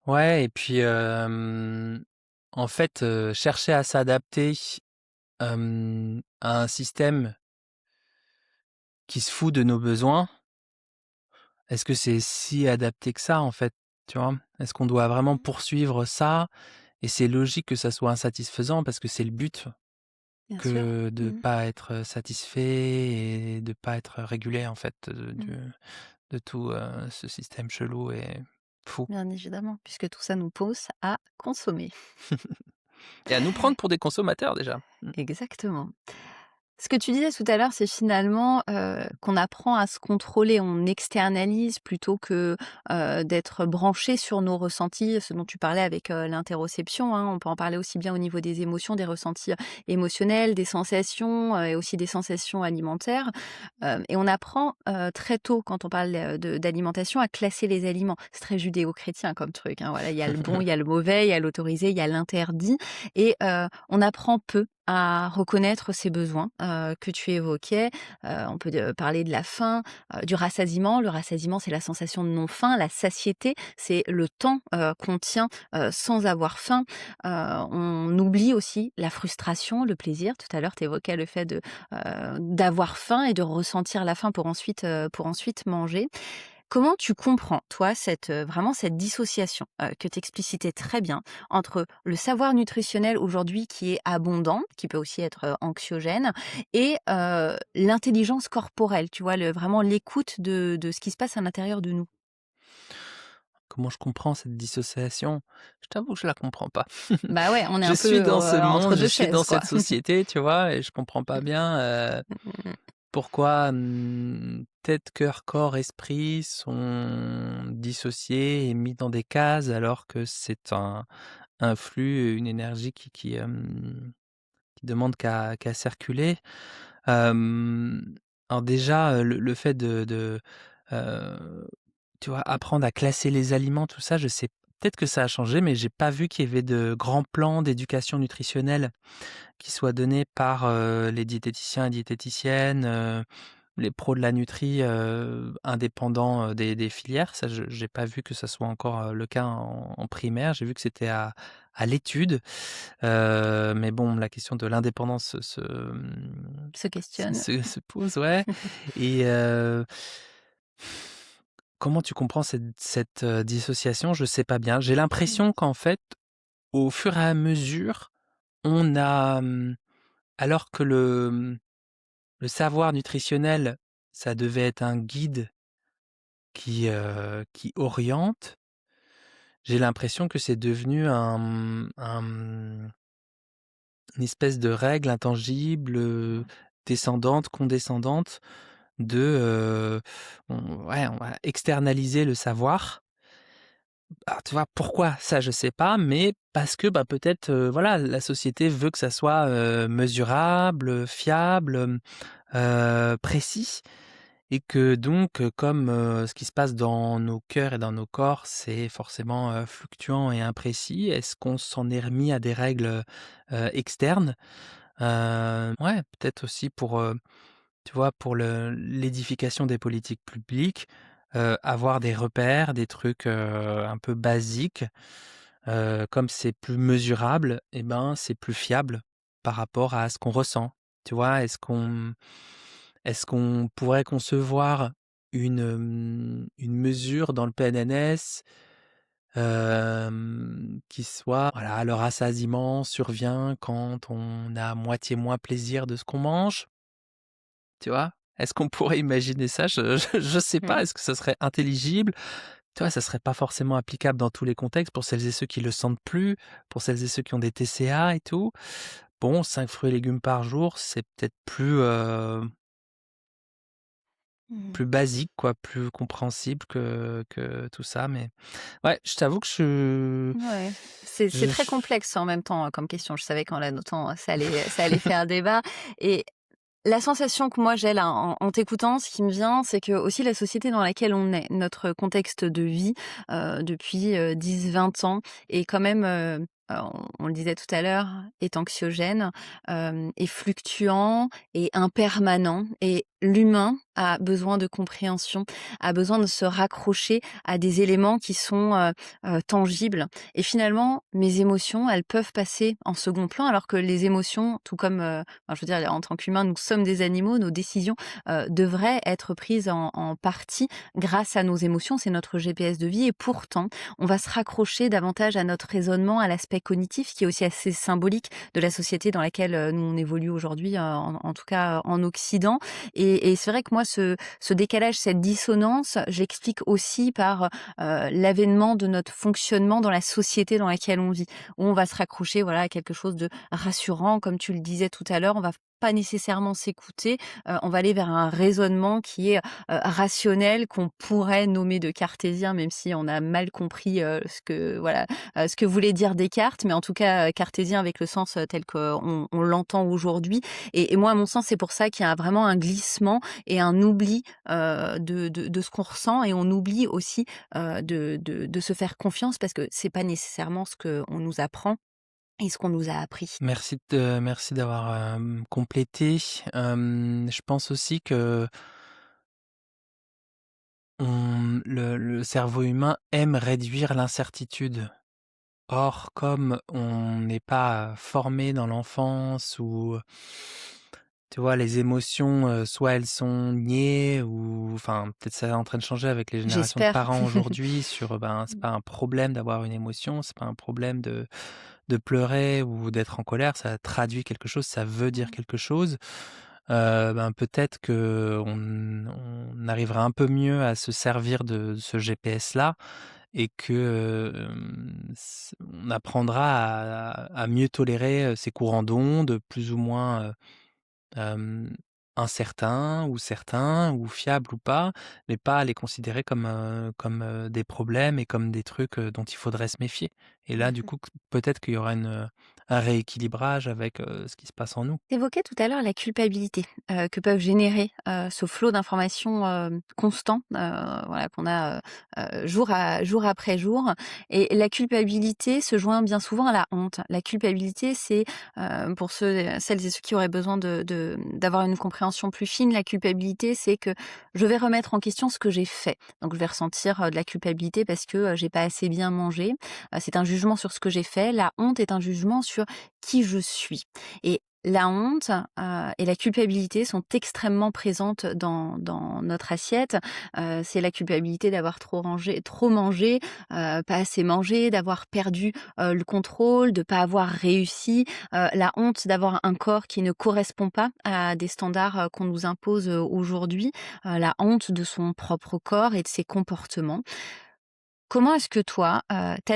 Ouais et puis, en fait, chercher à s'adapter, à un système qui se fout de nos besoins, est-ce que c'est si adapté que ça, en fait, tu vois? Est-ce qu'on doit vraiment Mmh. poursuivre ça? Et c'est logique que ça soit insatisfaisant parce que c'est le but Bien sûr. que de Mmh. pas être satisfait et de pas être régulé, en fait, Mmh. de tout, ce système chelou et fou Bien évidemment, puisque tout ça nous pousse à consommer. et à nous prendre pour des consommateurs déjà. Mmh. Exactement. Ce que tu disais tout à l'heure, c'est finalement, qu'on apprend à se contrôler. On externalise plutôt que, d'être branché sur nos ressentis, ce dont tu parlais avec, l'interoception, hein. On peut en parler aussi bien au niveau des émotions, des ressentis, émotionnels, des sensations, et aussi des sensations alimentaires. Et on apprend, très tôt quand on parle, d'alimentation à classer les aliments. C'est très judéo-chrétien comme truc, hein, voilà. Il y a le bon, il y a le mauvais, il y a l'autorisé, il y a l'interdit et on apprend peu à reconnaître ses besoins, que tu évoquais. On peut parler de la faim, du rassasiement. Le rassasiement, c'est la sensation de non-faim. La satiété, c'est le temps, qu'on tient, sans avoir faim. On oublie aussi la frustration, le plaisir. Tout à l'heure, tu évoquais le fait d'avoir faim et de ressentir la faim pour ensuite manger. Comment tu comprends, toi, vraiment cette dissociation, que tu explicitais très bien entre le savoir nutritionnel aujourd'hui qui est abondant, qui peut aussi être, anxiogène et l'intelligence corporelle, tu vois? Vraiment l'écoute de ce qui se passe à l'intérieur de nous? Comment je comprends cette dissociation? Je t'avoue que je la comprends pas. Bah, ouais, on est Je un suis peu, dans ce entre monde, je 2 suis dans chaises, quoi. cette société, tu vois? Et je comprends pas bien, Mmh. pourquoi, tête, cœur, corps, esprit sont dissociés et mis dans des cases alors que c'est un flux, une énergie qui demande qu'à circuler. Alors déjà, le fait heu, tu vois, apprendre à classer les aliments, tout ça, je sais peut-être que ça a changé, mais j'ai pas vu qu'il y avait de grands plans d'éducation nutritionnelle qui soient donnés par, les diététiciens et diététiciennes, les pros de la nutri, indépendants, des filières. Ça, je j'ai pas vu que ça soit encore, le cas en primaire. J'ai vu que c'était à l'étude, mais bon, la question de l'indépendance Se questionne. se pose, ouais et comment tu comprends cette, dissociation? Je sais pas bien. J'ai l'impression qu'en fait, au fur et à mesure, on a, alors que le savoir nutritionnel, ça devait être un guide qui oriente, j'ai l'impression que c'est devenu une espèce de règle intangible, descendante, condescendante de, on va externaliser le savoir tu vois, pourquoi? Ça, je sais pas, mais parce que, bah, peut-être, voilà, la société veut que ça soit, mesurable, fiable, précis et que donc, comme, ce qui se passe dans nos cœurs et dans nos corps, c'est forcément, fluctuant et imprécis, est-ce qu'on s'en est remis à des règles, externes? Ouais, peut-être aussi pour, tu vois, pour l'édification des politiques publiques, avoir des repères, des trucs, un peu basiques, comme c'est plus mesurable et ben, c'est plus fiable par rapport à ce qu'on ressent. Tu vois? Est-ce qu'on pourrait concevoir une mesure dans le PNNS, qui soit, voilà, le rassasiement survient quand on a moitié moins plaisir de ce qu'on mange? Tu vois? Est-ce qu'on pourrait imaginer ça? Je sais pas. Mmh. Est-ce que ça serait intelligible? Tu vois, ça serait pas forcément applicable dans tous les contextes pour celles et ceux qui le sentent plus, pour celles et ceux qui ont des TCA et tout. Bon, 5 fruits et légumes par jour, c'est peut-être Mmh. plus basique quoi, plus compréhensible que tout ça, mais ouais, je t'avoue que je Ouais, c'est je très complexe en même temps, comme question. Je savais qu'en la notant, ça allait faire débat et la sensation que moi j'ai là en t'écoutant, ce qui me vient, c'est que aussi la société dans laquelle on est, notre contexte de vie, depuis, 10-20 ans est quand même, on le disait tout à l'heure, est anxiogène, est fluctuant, est impermanent et l'humain a besoin de compréhension, a besoin de se raccrocher à des éléments qui sont, tangibles et finalement mes émotions, elles peuvent passer en second plan alors que les émotions, tout comme, enfin, je veux dire, en tant qu'humains, nous sommes des animaux, nos décisions, devraient être prises en partie grâce à nos émotions, c'est notre GPS de vie et pourtant, on va se raccrocher davantage à notre raisonnement, à l'aspect cognitif qui est aussi assez symbolique de la société dans laquelle, nous on évolue aujourd'hui, en tout cas, en Occident et c'est vrai que moi ce décalage, cette dissonance, j'explique aussi par, l'avènement de notre fonctionnement dans la société dans laquelle on vit, où on va se raccrocher, voilà, à quelque chose de rassurant, comme tu le disais tout à l'heure, on va pas nécessairement s'écouter, on va aller vers un raisonnement qui est, rationnel, qu'on pourrait nommer de cartésien, même si on a mal compris, ce que voilà, ce que voulait dire Descartes, mais en tout cas, cartésien avec le sens, tel qu'on l'entend aujourd'hui et moi, à mon sens, c'est pour ça qu'il y a vraiment un glissement et un oubli, de ce qu'on ressent et on oublie aussi, de se faire confiance parce que c'est pas nécessairement ce qu'on nous apprend et ce qu'on nous a appris. merci d'avoir, complété. Je pense aussi que le cerveau humain aime réduire l'incertitude. Or, comme on n'est pas formé dans l'enfance ou, tu vois, les émotions, soit elles sont niées ou enfin, peut-être ça est en train de changer avec les générations de J'espère. parents aujourd'hui sur, ben, c'est pas un problème d'avoir une émotion, c'est pas un problème de pleurer ou d'être en colère, ça traduit quelque chose, ça veut dire quelque chose. Ben, peut-être qu'on arrivera un peu mieux à se servir de ce GPS-là et que, on apprendra à mieux tolérer, ces courants d'ondes plus ou moins, hem, incertains ou certains ou fiables ou pas, mais pas à les considérer comme des problèmes et comme des trucs, dont il faudrait se méfier. Et là, du coup, peut-être qu'il y aura un rééquilibrage avec, ce qui se passe en nous. Tu évoquais tout à l'heure la culpabilité, que peuvent générer, ce flot d'informations, constant, voilà, qu'on a, jour après jour et la culpabilité se joint bien souvent à la honte. La culpabilité, c'est, pour celles et ceux qui auraient besoin d'avoir une compréhension plus fine, la culpabilité, c'est que je vais remettre en question ce que j'ai fait. Donc je vais ressentir, de la culpabilité parce que, j'ai pas assez bien mangé. C'est un jugement sur ce que j'ai fait. La honte est un jugement sur qui je suis. Et la honte, et la culpabilité sont extrêmement présentes dans notre assiette. C'est la culpabilité d'avoir trop mangé, pas assez mangé, d'avoir perdu, le contrôle, de pas avoir réussi, la honte d'avoir un corps qui ne correspond pas à des standards, qu'on nous impose, aujourd'hui, la honte de son propre corps et de ses comportements. Comment est-ce que toi, tu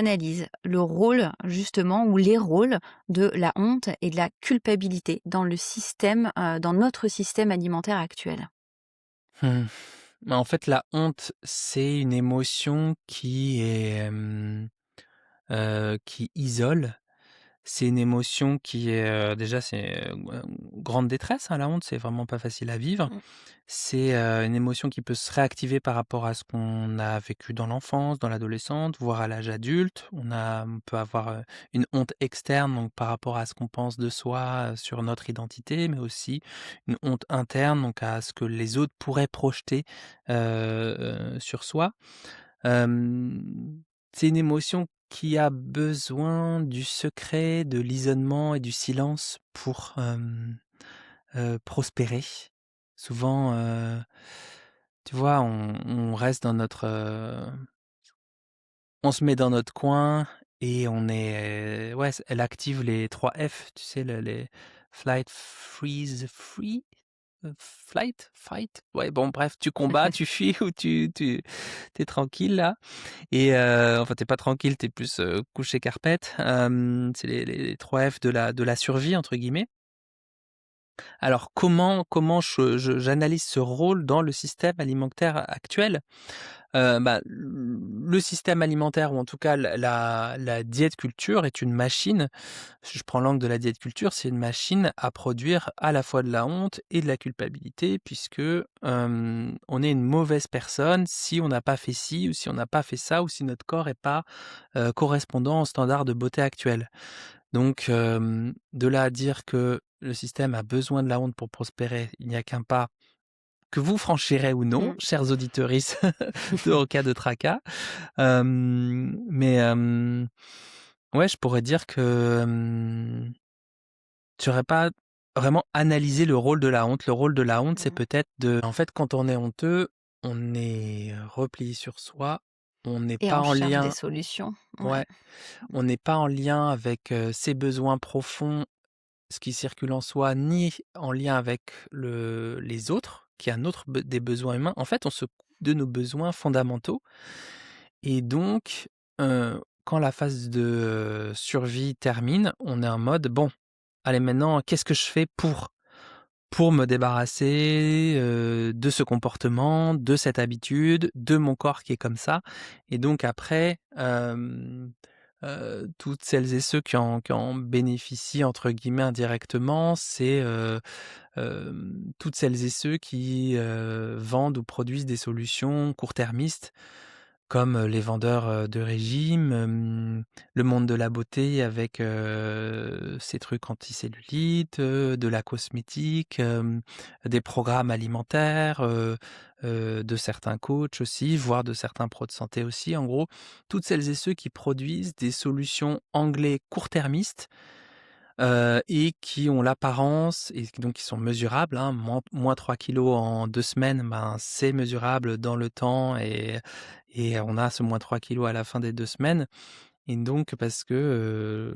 le rôle justement ou les rôles de la honte et de la culpabilité dans le système, dans notre système alimentaire actuel? Mmh. Mais en fait, la honte, c'est une émotion qui isole. C'est une émotion qui est, déjà c'est, grande détresse, hein, la honte, c'est vraiment pas facile à vivre. Mmh. C'est, une émotion qui peut se réactiver par rapport à ce qu'on a vécu dans l'enfance, dans l'adolescence, voire à l'âge adulte. On peut avoir, une honte externe, donc par rapport à ce qu'on pense de soi, sur notre identité, mais aussi une honte interne, donc à ce que les autres pourraient projeter, sur soi. C'est une émotion qui a besoin du secret, de l'isolement et du silence pour, prospérer. Souvent, tu vois, on reste dans on se met dans notre coin et on est ouais, elle active les 3 F, tu sais, les flight, freeze, free? Flight? Fight? Ouais, bon bref, tu combats, tu fuis ou tu tu tranquille là. Et enfin, t'es pas tranquille, t'es plus, couché carpette. C'est les 3 F de la «survie» entre guillemets. Alors comment j'analyse ce rôle dans le système alimentaire actuel? Bah, le système alimentaire ou en tout cas la diète culture est une machine, si je prends l'angle de la diète culture, c'est une machine à produire à la fois de la honte et de la culpabilité puisque, on est une mauvaise personne si on n'a pas fait ci ou si on n'a pas fait ça ou si notre corps est pas, correspondant aux standards de beauté actuels. Donc, de là à dire que le système a besoin de la honte pour prospérer, il n'y a qu'un pas que vous franchirez ou non, Mmh. chers auditeuristes de En cas de tracas. Mais, ouais, je pourrais dire que, j'aurais pas vraiment analysé le rôle de la honte. Le rôle de la honte, c'est Mmh. peut-être de en fait, quand on est honteux, on est replié sur soi, on n'est Et pas on en cherche des lien solutions. Ouais. ouais, on n'est pas en lien avec, ses besoins profonds, ce qui circule en soi, ni en lien avec les autres, qui est un autre des besoins humains. En fait, on se coupe de nos besoins fondamentaux et donc, quand la phase de, survie termine, on est en mode: «Bon, allez maintenant, qu'est-ce que je fais pour me débarrasser, de ce comportement, de cette habitude, de mon corps qui est comme ça?» Et donc après, toutes celles et ceux qui en «bénéficient» entre guillemets indirectement, c'est, toutes celles et ceux qui, vendent ou produisent des solutions court-termistes comme, les vendeurs, de régimes, le monde de la beauté avec, ses trucs anti-cellulite, de la cosmétique, des programmes alimentaires, de certains coachs aussi, voire de certains pros de santé aussi. En gros, toutes celles et ceux qui produisent des solutions anglais court-termistes, et qui ont l'apparence et donc qui sont mesurables, hein. Moins 3 kilogrammes en 2 semaines, ben, c'est mesurable dans le temps et on a ce moins 3 kilogrammes à la fin des 2 semaines et donc parce que,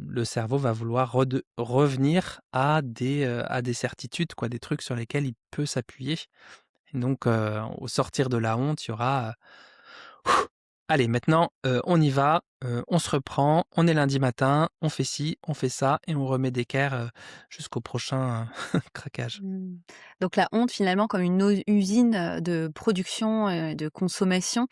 le cerveau va vouloir revenir à des certitudes quoi, des trucs sur lesquels il peut s'appuyer et donc au sortir de la honte, il y aura, «Allez maintenant, on y va, on se reprend, on est lundi matin, on fait ci, on fait ça et on remet d'équerre, jusqu'au prochain craquage». Mmh. Donc la honte finalement comme une usine, de production, de consommation,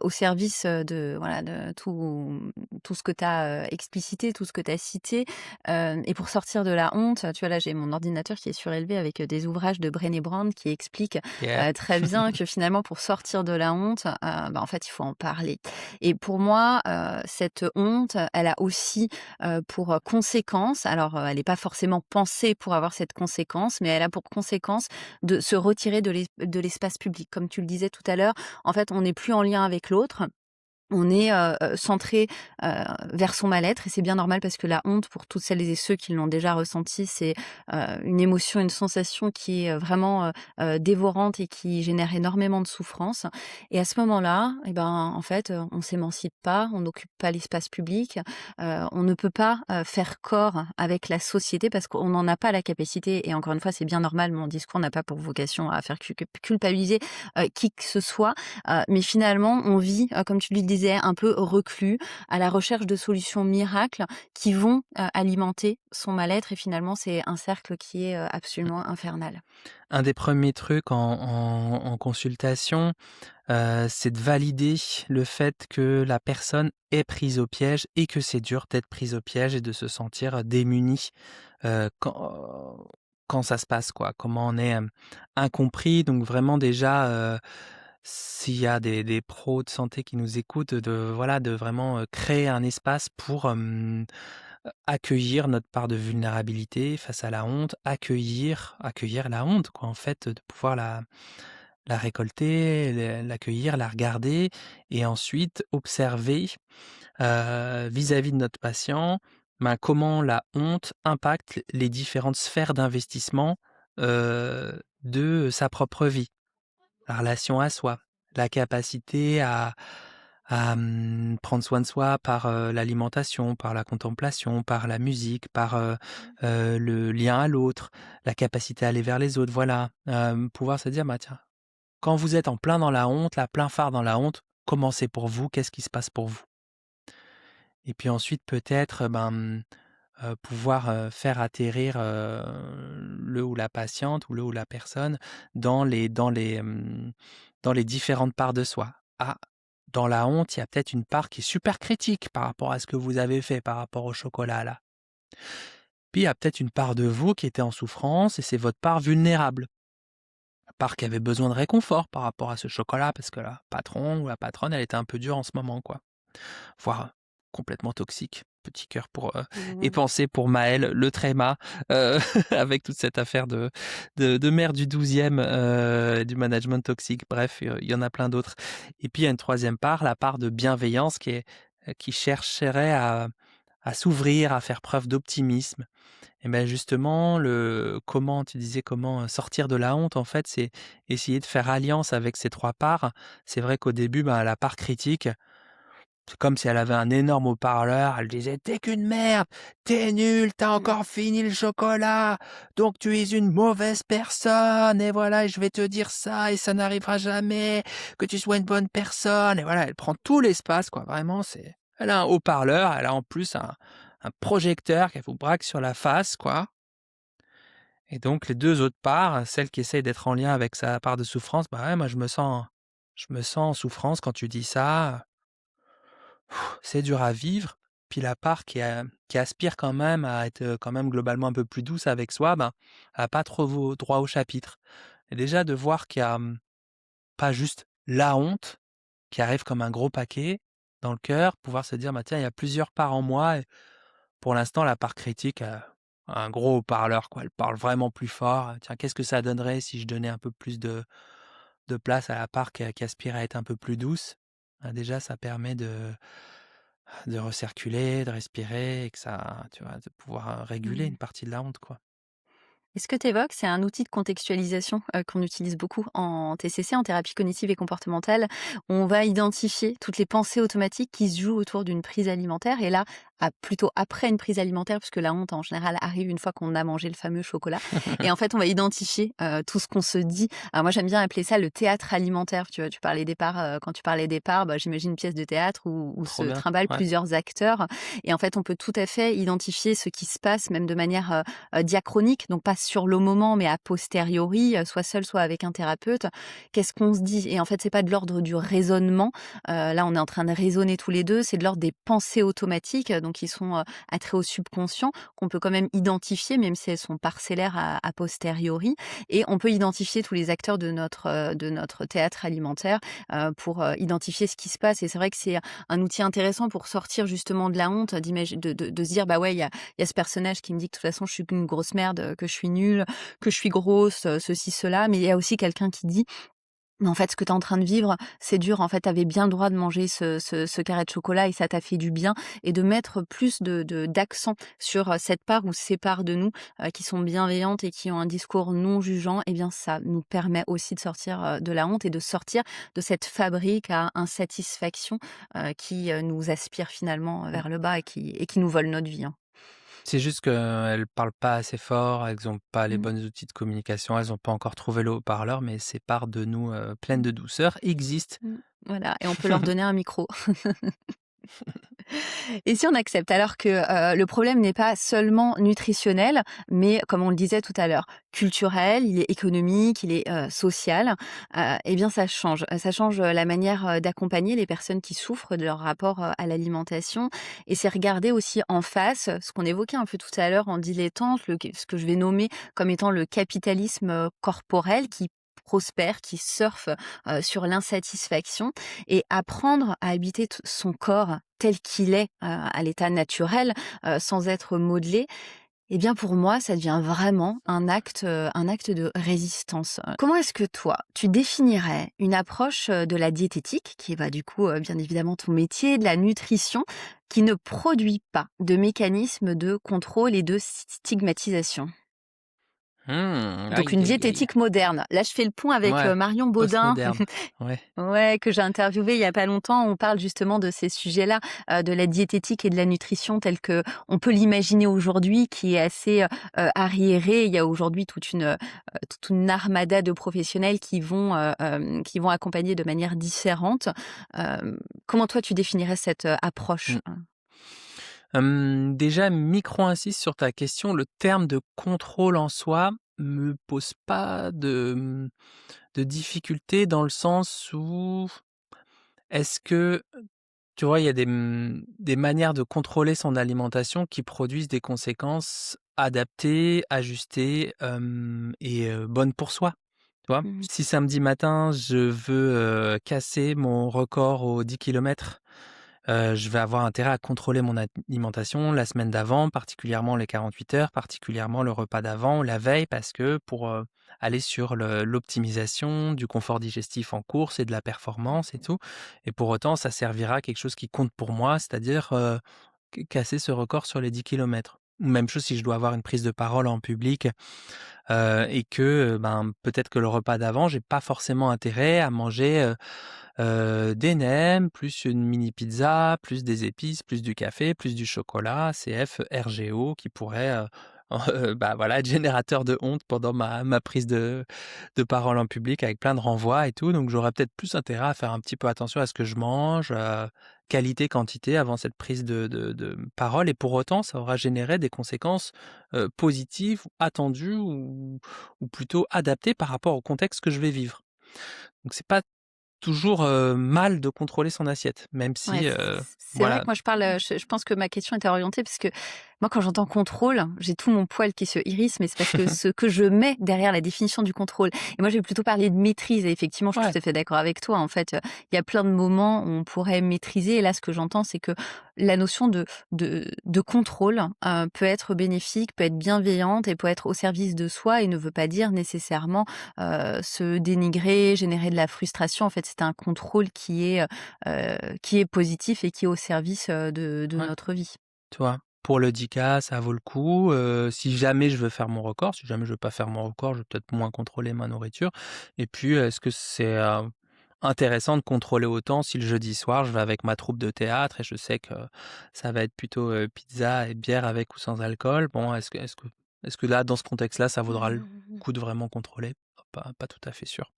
au service, de voilà, de tout ce que tu as, explicité, tout ce que tu as cité, et pour sortir de la honte, tu vois là j'ai mon ordinateur qui est surélevé avec, des ouvrages de Brené Brown qui expliquent, Yeah. très bien que finalement pour sortir de la honte, bah, en fait il faut en parler et pour moi, cette honte, elle a aussi, pour, conséquence alors, elle n'est pas forcément pensée pour avoir cette conséquence, mais elle a pour conséquence de se retirer de l'espace public. Comme tu le disais tout à l'heure, en fait, on n'est plus en lien avec l'autre. On est, centré, heu, vers son mal-être et c'est bien normal parce que la honte, pour toutes celles et ceux qui l'ont déjà ressenti, c'est, une émotion, une sensation qui est, vraiment, dévorante et qui génère énormément de souffrance et à ce moment-là et ben, en fait, on s'émancipe pas, on n'occupe pas l'espace public, on ne peut pas, faire corps avec la société parce qu'on n'en a pas la capacité et encore une fois, c'est bien normal, mon discours n'a pas pour vocation à faire culpabiliser, qui que ce soit, mais finalement, on vit, comme tu le disais disait, un peu reclus, à la recherche de solutions miracles qui vont, alimenter son mal-être et finalement c'est un cercle qui est, absolument infernal. Un des premiers trucs en consultation, c'est de valider le fait que la personne est prise au piège et que c'est dur d'être prise au piège et de se sentir démuni, quand ça se passe, quoi. Comment on est, incompris, donc vraiment déjà, s'il y a des pros de santé qui nous écoutent, de voilà, de vraiment, créer un espace pour, accueillir notre part de vulnérabilité face à la honte, accueillir la honte, quoi, en fait, de pouvoir la récolter, l'accueillir, la regarder et ensuite observer, vis-à-vis de notre patient, ben, comment la honte impacte les différentes sphères d'investissement, de sa propre vie. La relation à soi, la capacité à prendre soin de soi par, l'alimentation, par la contemplation, par la musique, par, le lien à l'autre, la capacité à aller vers les autres, voilà. Pouvoir se dire: «Bah, tiens, quand vous êtes en plein dans la honte, là, plein phare dans la honte, comment c'est pour vous? Qu'est-ce qui se passe pour vous?» Et puis ensuite peut-être, pouvoir, faire atterrir, le ou la patiente ou le ou la personne dans les différentes parts de soi. Ah, dans la honte, il y a peut-être une part qui est super critique par rapport à ce que vous avez fait, par rapport au chocolat là. Puis il y a peut-être une part de vous qui était en souffrance et c'est votre part vulnérable. La part qui avait besoin de réconfort par rapport à ce chocolat parce que la patron ou la patronne, elle était un peu dure en ce moment, quoi. Voire complètement toxique. Petit cœur pour, et Mmh. pensée pour Maël, le tréma, heu, avec toute cette affaire de maire du 12e, du management toxique. Bref, il y en a plein d'autres. Et puis il y a une troisième part, la part de bienveillance qui chercherait à s'ouvrir, à faire preuve d'optimisme. Et ben justement, le comment tu disais comment, sortir de la honte, en fait, c'est essayer de faire alliance avec ces 3 parts. C'est vrai qu'au début, ben, la part critique, c'est comme si elle avait un énorme haut-parleur, elle disait: «Tu qu'une merde, t'es nul, t'as Mmh. encore fini le chocolat, donc tu es une mauvaise personne et voilà et je vais te dire ça et ça n'arrivera jamais, que tu sois une bonne personne» et voilà, elle prend tout l'espace quoi, vraiment c'est elle a un haut-parleur, elle a en plus un projecteur qu'elle vous braque sur la face quoi et donc les 2 autres parts, celle qui essaye d'être en lien avec sa part de souffrance, bah ouais, moi je me sens en souffrance quand tu dis ça, c'est dur à vivre. Puis la part qui aspire quand même à être, quand même globalement un peu plus douce avec soi, ben, elle a pas trop droit au chapitre. Et déjà de voir qu'il y a, pas juste la honte qui arrive comme un gros paquet dans le cœur, pouvoir se dire: «Bah, tiens, il y a plusieurs parts en moi» et pour l'instant la part critique a un gros haut-parleur quoi, elle parle vraiment plus fort. Tiens, qu'est-ce que ça donnerait si je donnais un peu plus de place à la part qui aspire à être un peu plus douce? Bah, déjà ça permet de recirculer, de respirer et que ça tu vois, de pouvoir, réguler Mmh. une partie de la honte, quoi. Et ce que tu évoques, c'est un outil de contextualisation, qu'on utilise beaucoup en TCC, en thérapie cognitive et comportementale. On va identifier toutes les pensées automatiques qui se jouent autour d'une prise alimentaire et là, plutôt après une prise alimentaire, puisque la honte en général arrive une fois qu'on a mangé le fameux chocolat et en fait, on va identifier, tout ce qu'on se dit. Alors moi, j'aime bien appeler ça le théâtre alimentaire, tu vois? Tu parlais des parts, quand tu parlais des parts, bah, j'imagine une pièce de théâtre où se Trop bien, trimballent ouais. plusieurs acteurs et en fait, on peut tout à fait identifier ce qui se passe même de manière, diachronique, donc pas sur le moment, mais a posteriori, soit seul, soit avec un thérapeute. Qu'est-ce qu'on se dit? Et en fait, c'est pas de l'ordre du raisonnement. Là, on est en train de raisonner tous les 2. C'est de l'ordre des pensées automatiques, donc qui sont, attraits au subconscient, qu'on peut quand même identifier, même si elles sont parcellaires a posteriori. Et on peut identifier tous les acteurs de notre théâtre alimentaire, pour, identifier ce qui se passe. Et c'est vrai que c'est un outil intéressant pour sortir justement de la honte, de se dire: «Bah ouais, il y a ce personnage qui me dit que de toute façon je suis qu'une grosse merde, que je suis nulle, que je suis grosse, ceci, cela. Mais il y a aussi quelqu'un qui dit: «Mais en fait, ce que tu es en train de vivre, c'est dur. En fait, tu avais bien le droit de manger ce carré de chocolat et ça t'a fait du bien» et de mettre plus d'accent sur, cette part ou ces parts de nous, qui sont bienveillantes et qui ont un discours non jugeant. Et bien, ça nous permet aussi de sortir, de la honte et de sortir de cette fabrique à insatisfaction, qui, nous aspire finalement Mmh. vers le bas et qui nous vole notre vie, hein. C'est juste qu'elles parlent pas assez fort, elles ont pas les Mmh. bons outils de communication, elles ont pas encore trouvé le haut-parleur, mais ces parts de nous, pleines Mmh. de douceur existent. Mmh. Voilà, et on peut leur donner un micro. Et si on accepte alors que, le problème n'est pas seulement nutritionnel, mais comme on le disait tout à l'heure, culturel, il est économique, il est, social, et bien ça change, la manière, d'accompagner les personnes qui souffrent de leur rapport, à l'alimentation, et c'est regarder aussi en face, ce qu'on évoquait un peu tout à l'heure en dilettante, ce que je vais nommer comme étant le capitalisme, corporel qui prospère, qui surfe, sur l'insatisfaction, et apprendre à habiter son corps tel qu'il est, à l'état naturel, sans être modelé, eh bien pour moi, ça devient vraiment un acte de résistance. Comment est-ce que toi, tu définirais une approche, de la diététique, qui est, bah, du coup, bien évidemment ton métier, de la nutrition, qui ne produit pas de mécanisme de contrôle et de stigmatisation? Donc Aïe, une aïe, aïe. diététique moderne. Là, je fais le pont avec, Ouais, Marion Baudin. postmoderne. Ouais. Ouais, que j'ai interviewé il y a pas longtemps. On parle justement de ces sujets-là, de la diététique et de la nutrition telle qu'on peut l'imaginer aujourd'hui, qui est assez, arriérée. Il y a aujourd'hui toute une armada de professionnels qui vont accompagner de manière différente. Comment toi tu définirais cette, approche? Mmh. Déjà, micro-insiste sur ta question, le terme de contrôle en soi me pose pas de difficulté dans le sens où est-ce que, tu vois, il y a des manières de contrôler son alimentation qui produisent des conséquences adaptées, ajustées, et bonnes pour soi, tu vois? Mmh. Si samedi matin, je veux, casser mon record aux 10 kilomètres, je vais avoir intérêt à contrôler mon alimentation la semaine d'avant, particulièrement les 48 heures, particulièrement le repas d'avant ou la veille parce que pour, aller sur l'optimisation du confort digestif en course et de la performance et tout, et pour autant ça servira à quelque chose qui compte pour moi, c'est-à-dire, casser ce record sur les 10 kilomètres. Même chose si je dois avoir une prise de parole en public, et que, ben, peut-être que le repas d'avant, j'ai pas forcément intérêt à manger, des nems, plus une mini pizza, plus des épices, plus du café, plus du chocolat, CF, RGO qui pourrait, bah, voilà, être générateur de honte pendant ma prise de parole en public avec plein de renvois et tout. Donc j'aurais peut-être plus intérêt à faire un petit peu attention à ce que je mange, qualité, quantité avant cette prise de parole, et pour autant ça aura généré des conséquences, positives, attendues ou plutôt adaptées par rapport au contexte que je vais vivre. Donc c'est pas toujours, mal de contrôler son assiette, même Ouais, si, c'est vrai que voilà. moi je parle, je pense que ma question était orientée parce que moi quand j'entends contrôle, j'ai tout mon poil qui se hérisse, mais c'est parce que ce que je mets derrière la définition du contrôle, et moi je vais plutôt parler de maîtrise, et effectivement je suis Ouais, tout à fait d'accord avec toi. En fait, il y a plein de moments où on pourrait maîtriser, et là ce que j'entends c'est que la notion de contrôle, peut être bénéfique, peut être bienveillante et peut être au service de soi, et ne veut pas dire nécessairement, se dénigrer, générer de la frustration. En fait, c'est un contrôle qui est positif et qui est au service, de ouais, notre vie. tu vois? Pour le 10K, ça vaut le coup, si jamais je veux faire mon record, si jamais je veux pas faire mon record, je vais peut-être moins contrôler ma nourriture, et puis, est-ce que c'est, intéressant de contrôler autant si le jeudi soir, je vais avec ma troupe de théâtre et je sais que ça va être plutôt, pizza et bière avec ou sans alcool. Bon, est-ce que là, dans ce contexte-là, ça vaudra le coup de vraiment contrôler? Pas tout à fait sûr.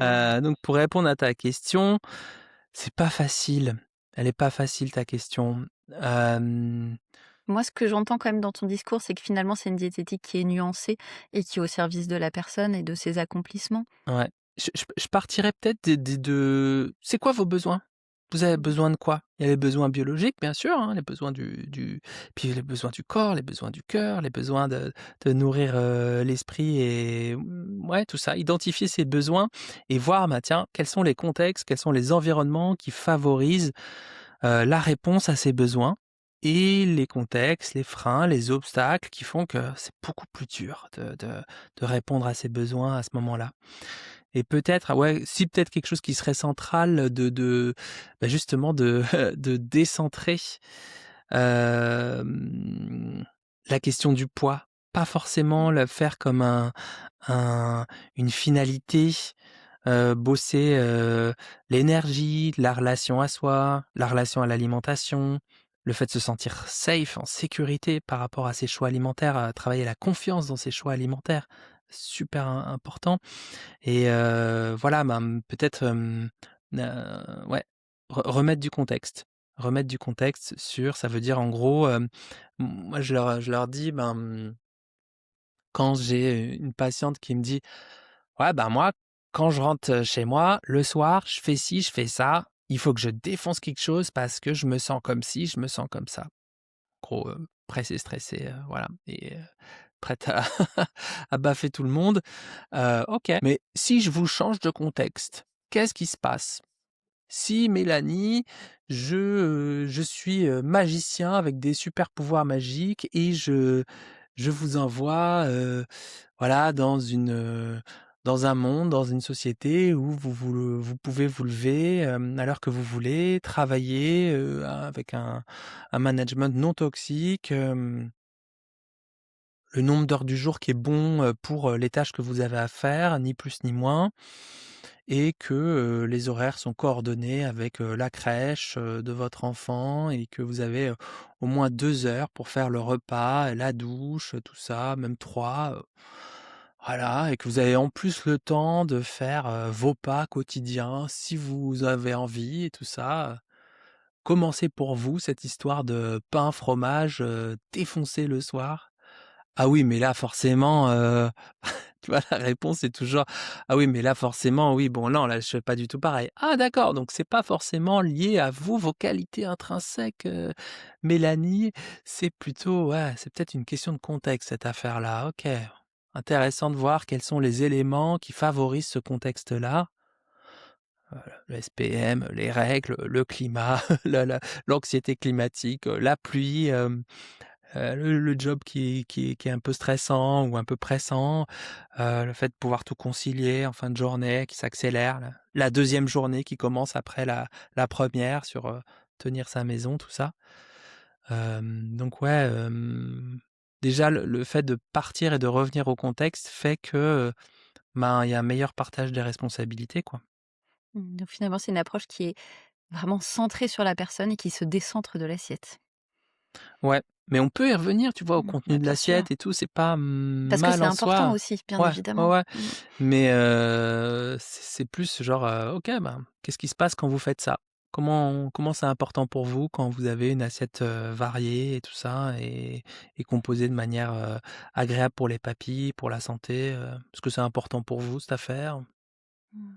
Ouais. Donc pour répondre à ta question, c'est pas facile. Elle est pas facile ta question. Hem, Moi, ce que j'entends quand même dans ton discours, c'est que finalement, c'est une diététique qui est nuancée et qui est au service de la personne et de ses accomplissements. ouais. Je partirais peut-être de c'est quoi vos besoins? Vous avez Mmh. besoin de quoi? Il y a les besoins biologiques, bien sûr, hein, les besoins puis les besoins du corps, les besoins du cœur, les besoins de nourrir, l'esprit et ouais, tout ça. Identifier ces besoins et voir, bah, tiens, quels sont les contextes, quels sont les environnements qui favorisent la réponse à ces besoins, et les contextes, les freins, les obstacles qui font que c'est beaucoup plus dur de répondre à ces besoins à ce moment-là. Et peut-être, ah ouais, si peut-être quelque chose qui serait central bah, justement de de décentrer, hem, la question du poids. Pas forcément le faire comme un une finalité, bosser, l'énergie, la relation à soi, la relation à l'alimentation, le fait de se sentir safe, en sécurité par rapport à ses choix alimentaires, travailler la confiance dans ses choix alimentaires, super important, et voilà, ben, peut-être, Ouais, remettre du contexte. Remettre du contexte sur ça veut dire en gros, moi je leur dis, ben, quand j'ai une patiente qui me dit: «Ouais, ben, moi, quand je rentre, chez moi, le soir, je fais ci, je fais ça, il faut que je défonce quelque chose parce que je me sens comme ci, je me sens comme ça». Gros, pressée, stressée, voilà et prête à à baffer tout le monde. OK, mais si je vous change de contexte, qu'est-ce qui se passe? Si Mélanie, je suis, magicien avec des super pouvoirs magiques et je vous envoie, voilà, dans un monde, dans une société où vous pouvez vous lever, à l'heure que vous voulez, travailler, avec un management non toxique, le nombre d'heures du jour qui est bon, pour, les tâches que vous avez à faire, ni plus ni moins et que, les horaires sont coordonnés avec, la crèche, de votre enfant et que vous avez, au moins 2 heures pour faire le repas, la douche, tout ça, même 3. Voilà et que vous avez en plus le temps de faire, vos pas quotidiens si vous avez envie et tout ça. Comment c'est pour vous cette histoire de pain, fromage, défoncé le soir? Ah oui, mais là forcément, tu vois, la réponse est toujours: «Ah oui, mais là forcément, oui, bon non, là je fais pas du tout pareil». «Ah d'accord, donc c'est pas forcément lié à vous, vos qualités intrinsèques, Mélanie, c'est plutôt ouais, c'est peut-être une question de contexte cette affaire-là. OK, intéressant de voir quels sont les éléments qui favorisent ce contexte-là». Le SPM, les règles, le climat, la l'anxiété climatique, la pluie, le job qui est un peu stressant ou un peu pressant, le fait de pouvoir tout concilier en fin de journée, qui s'accélère, la 2e journée qui commence après la 1re sur, tenir sa maison, tout ça. Donc ouais, déjà le fait de partir et de revenir au contexte fait que, ben, il y a un meilleur partage des responsabilités, quoi. Donc finalement, c'est une approche qui est vraiment centrée sur la personne et qui se décentre de l'assiette. Ouais, mais on peut y revenir, tu vois, au Bah, contenu de bien sûr. l'assiette et tout, c'est pas Parce que mal c'est en important soi. aussi, bien Ouais, ouais, évidemment. ouais, Mmh. mais c'est plus genre, OK, ben, qu'est-ce qui se passe quand vous faites ça? Comment c'est important pour vous quand vous avez une assiette, variée et tout ça et composée de manière, agréable pour les papilles, pour la santé, est-ce que c'est important pour vous cette affaire? Mmh.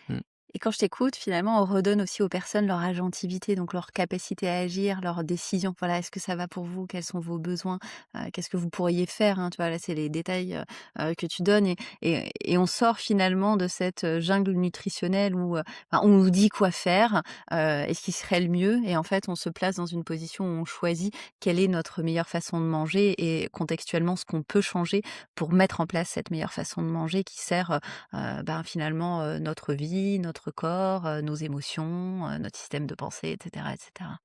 Mmh. Et quand je t'écoute, finalement, on redonne aussi aux personnes leur agentivité, donc leur capacité à agir, leurs décisions. Voilà, est-ce que ça va pour vous? Quels sont vos besoins? Qu'est-ce que vous pourriez faire, hein? Tu vois, là, c'est les détails, que tu donnes et on sort finalement de cette, jungle nutritionnelle où, enfin, on nous dit quoi faire, et ce qui serait le mieux et en fait, on se place dans une position où on choisit quelle est notre meilleure façon de manger et contextuellement ce qu'on peut changer pour mettre en place cette meilleure façon de manger qui sert, ben, finalement, notre vie, notre corps, nos émotions, notre système de pensée et cetera et cetera.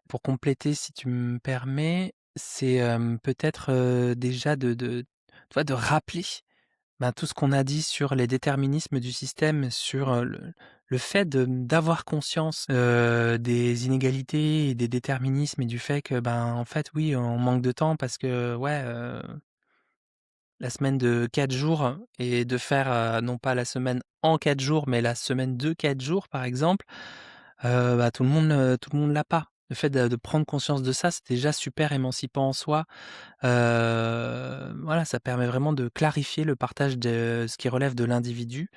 Pour compléter, si tu me permets, c'est, peut-être, déjà de tu vois, de rappeler ben, tout ce qu'on a dit sur les déterminismes du système, sur, le fait d'avoir conscience, des inégalités et des déterminismes et du fait que, ben, en fait, oui, on manque de temps parce que, ouais, la semaine de 4 jours et de faire, non pas la semaine en 4 jours, mais la semaine de 4 jours, par exemple, bah, tout le monde l'a pas. Le fait de prendre conscience de ça, c'est déjà super émancipant en soi. Voilà, ça permet vraiment de clarifier le partage de ce qui relève de l'individu,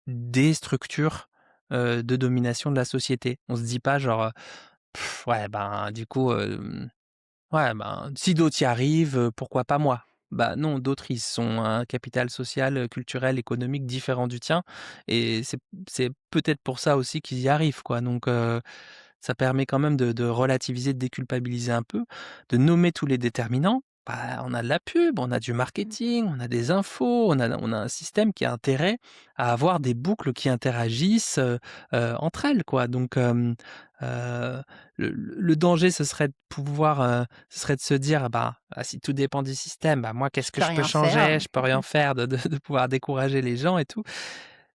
des structures, de domination de la société. On se dit pas genre, «Ouais, ben, du coup, ouais, ben, si d'autres y arrivent, pourquoi pas moi?» Bah, non, d'autres ils sont un capital social, culturel, économique différent du tien et c'est peut-être pour ça aussi qu'ils y arrivent, quoi, donc ça permet quand même de relativiser, de déculpabiliser un peu, de nommer tous les déterminants. Bah, on a de la pub, on a du Mmh. marketing, on a des infos, on a un système qui a intérêt à avoir des boucles qui interagissent, entre elles, quoi. Donc, heu, le danger, ce serait de se dire: «Bah, ah, si tout dépend du système, bah, moi, Je qu'est-ce que peux je peux rien faire. changer? Je peux rien faire», de pouvoir décourager les gens et tout.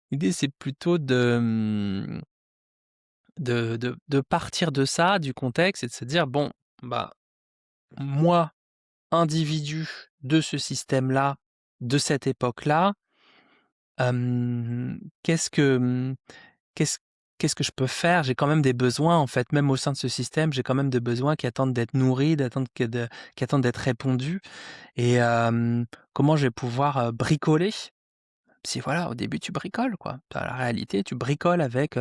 L'idée, c'est plutôt de partir de ça, du contexte et de se dire: «Bon, bah, moi, individu de ce système-là, de cette époque-là, Qu'est-ce que, qu'est-ce qu'est-ce que je peux faire? J'ai quand même des besoins, en fait, même au sein de ce système, j'ai quand même des besoins qui attendent d'être nourris, qui attendent d'être répondus et comment je vais pouvoir, bricoler? Si voilà, au début tu bricoles quoi. Tu la réalité, tu bricoles avec,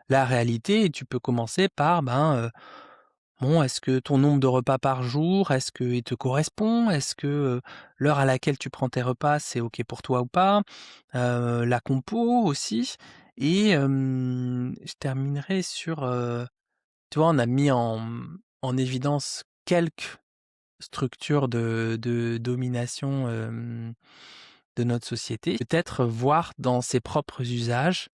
la réalité et tu peux commencer par, bon, est-ce que ton nombre de repas par jour, est-ce qu'il te correspond? Est-ce que, l'heure à laquelle tu prends tes repas, c'est OK pour toi ou pas? La compo aussi et je terminerai sur, tu vois, on a mis en évidence quelques structures de domination, de notre société. Peut-être voir dans ses propres usages,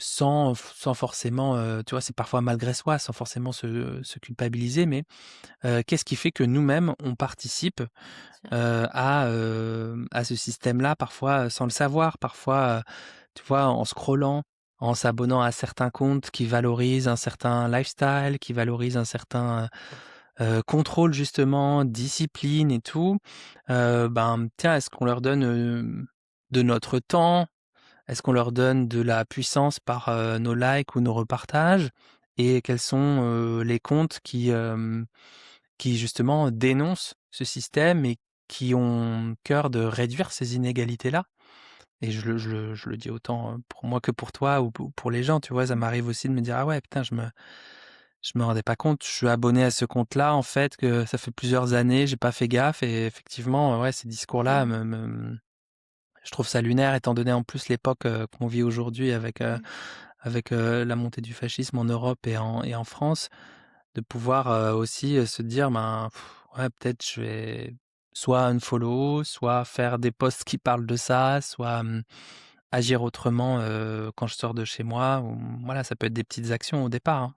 sans forcément, tu vois, c'est parfois malgré soi, sans forcément se culpabiliser, mais qu'est-ce qui fait que nous-mêmes, on participe, Sûr. à ce système-là, parfois, sans le savoir, parfois, tu vois, en scrollant, en s'abonnant à certains comptes qui valorisent un certain lifestyle, qui valorisent un certain, contrôle justement, discipline et tout. Tiens, est-ce qu'on leur donne, de notre temps? Est-ce qu'on leur donne de la puissance par, nos likes ou nos repartages? Et quels sont, les comptes qui justement dénoncent ce système et qui ont cœur de réduire ces inégalités-là? Et je le dis autant, pour moi que pour toi ou pour les gens, tu vois? Ça Mmh. m'arrive aussi de me dire: «Ah ouais, putain, je me rendais pas compte, je suis abonné à ce compte-là, en fait, que ça fait plusieurs années, j'ai pas fait gaffe» et effectivement, ouais, ces discours-là Mmh. je trouve ça lunaire étant donné en plus l'époque, qu'on vit aujourd'hui Mmh. avec, la montée du fascisme en Europe et en France, de pouvoir, aussi, se dire: Ouais, peut-être je vais soit unfollow, soit faire des posts qui parlent de ça, soit, agir autrement, quand je sors de chez moi» ou voilà, ça peut être des petites actions au départ, hein.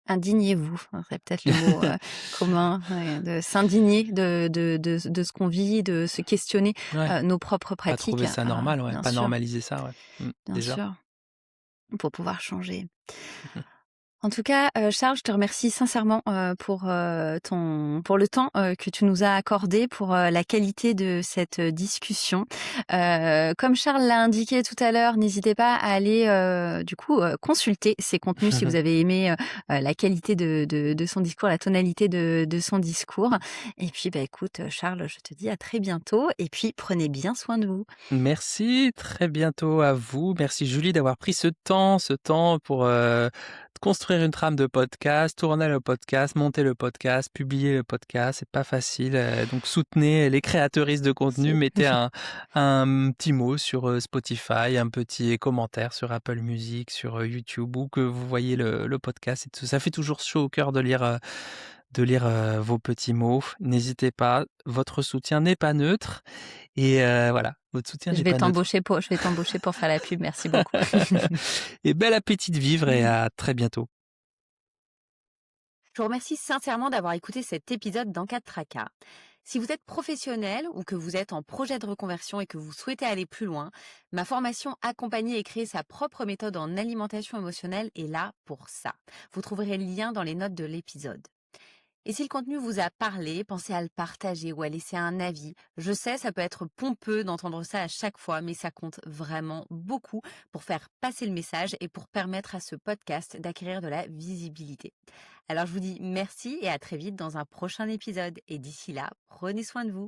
Indignez-vous, hein, c'est peut-être le mot, commun, ouais, de s'indigner de ce qu'on vit, de se questionner, Ouais, nos propres pas pratiques, trouver ça normal, ouais, pas sûr, normaliser ça, ouais. bien Déjà. sûr, pour pouvoir changer. En tout cas, Charles, je te remercie sincèrement, pour le temps, que tu nous as accordé, pour, la qualité de cette, discussion. Comme Charles l'a indiqué tout à l'heure, n'hésitez pas à aller, du coup, consulter ses contenus si vous avez aimé, la qualité de son discours, la tonalité de son discours. Et puis, bah, écoute, Charles, je te dis à très bientôt et puis prenez bien soin de vous. Merci, très bientôt à vous. Merci Julie d'avoir pris ce temps pour, construire une trame de podcast, tourner le podcast, monter le podcast, publier le podcast. C'est pas facile, donc soutenez les créatrices de contenu. Merci. Mettez un petit mot sur, Spotify, un petit commentaire sur Apple Music, sur, YouTube, où que vous voyez le podcast et tout. Ça fait toujours chaud au cœur de lire, vos petits mots. N'hésitez pas, votre soutien n'est pas neutre et voilà, votre soutien n'est pas neutre. Je vais t'embaucher pour faire la pub, merci beaucoup. Et bel appétit de vivre et à très bientôt. Je vous remercie sincèrement d'avoir écouté cet épisode d'En cas de tracas. Si vous êtes professionnel ou que vous êtes en projet de reconversion et que vous souhaitez aller plus loin, ma formation Accompagner et créer sa propre méthode en alimentation émotionnelle est là pour ça. Vous trouverez le lien dans les notes de l'épisode. Et si le contenu vous a parlé, pensez à le partager ou à laisser un avis. Je sais, ça peut être pompeux d'entendre ça à chaque fois, mais ça compte vraiment beaucoup pour faire passer le message et pour permettre à ce podcast d'acquérir de la visibilité. Alors je vous dis merci et à très vite dans un prochain épisode. Et d'ici là, prenez soin de vous.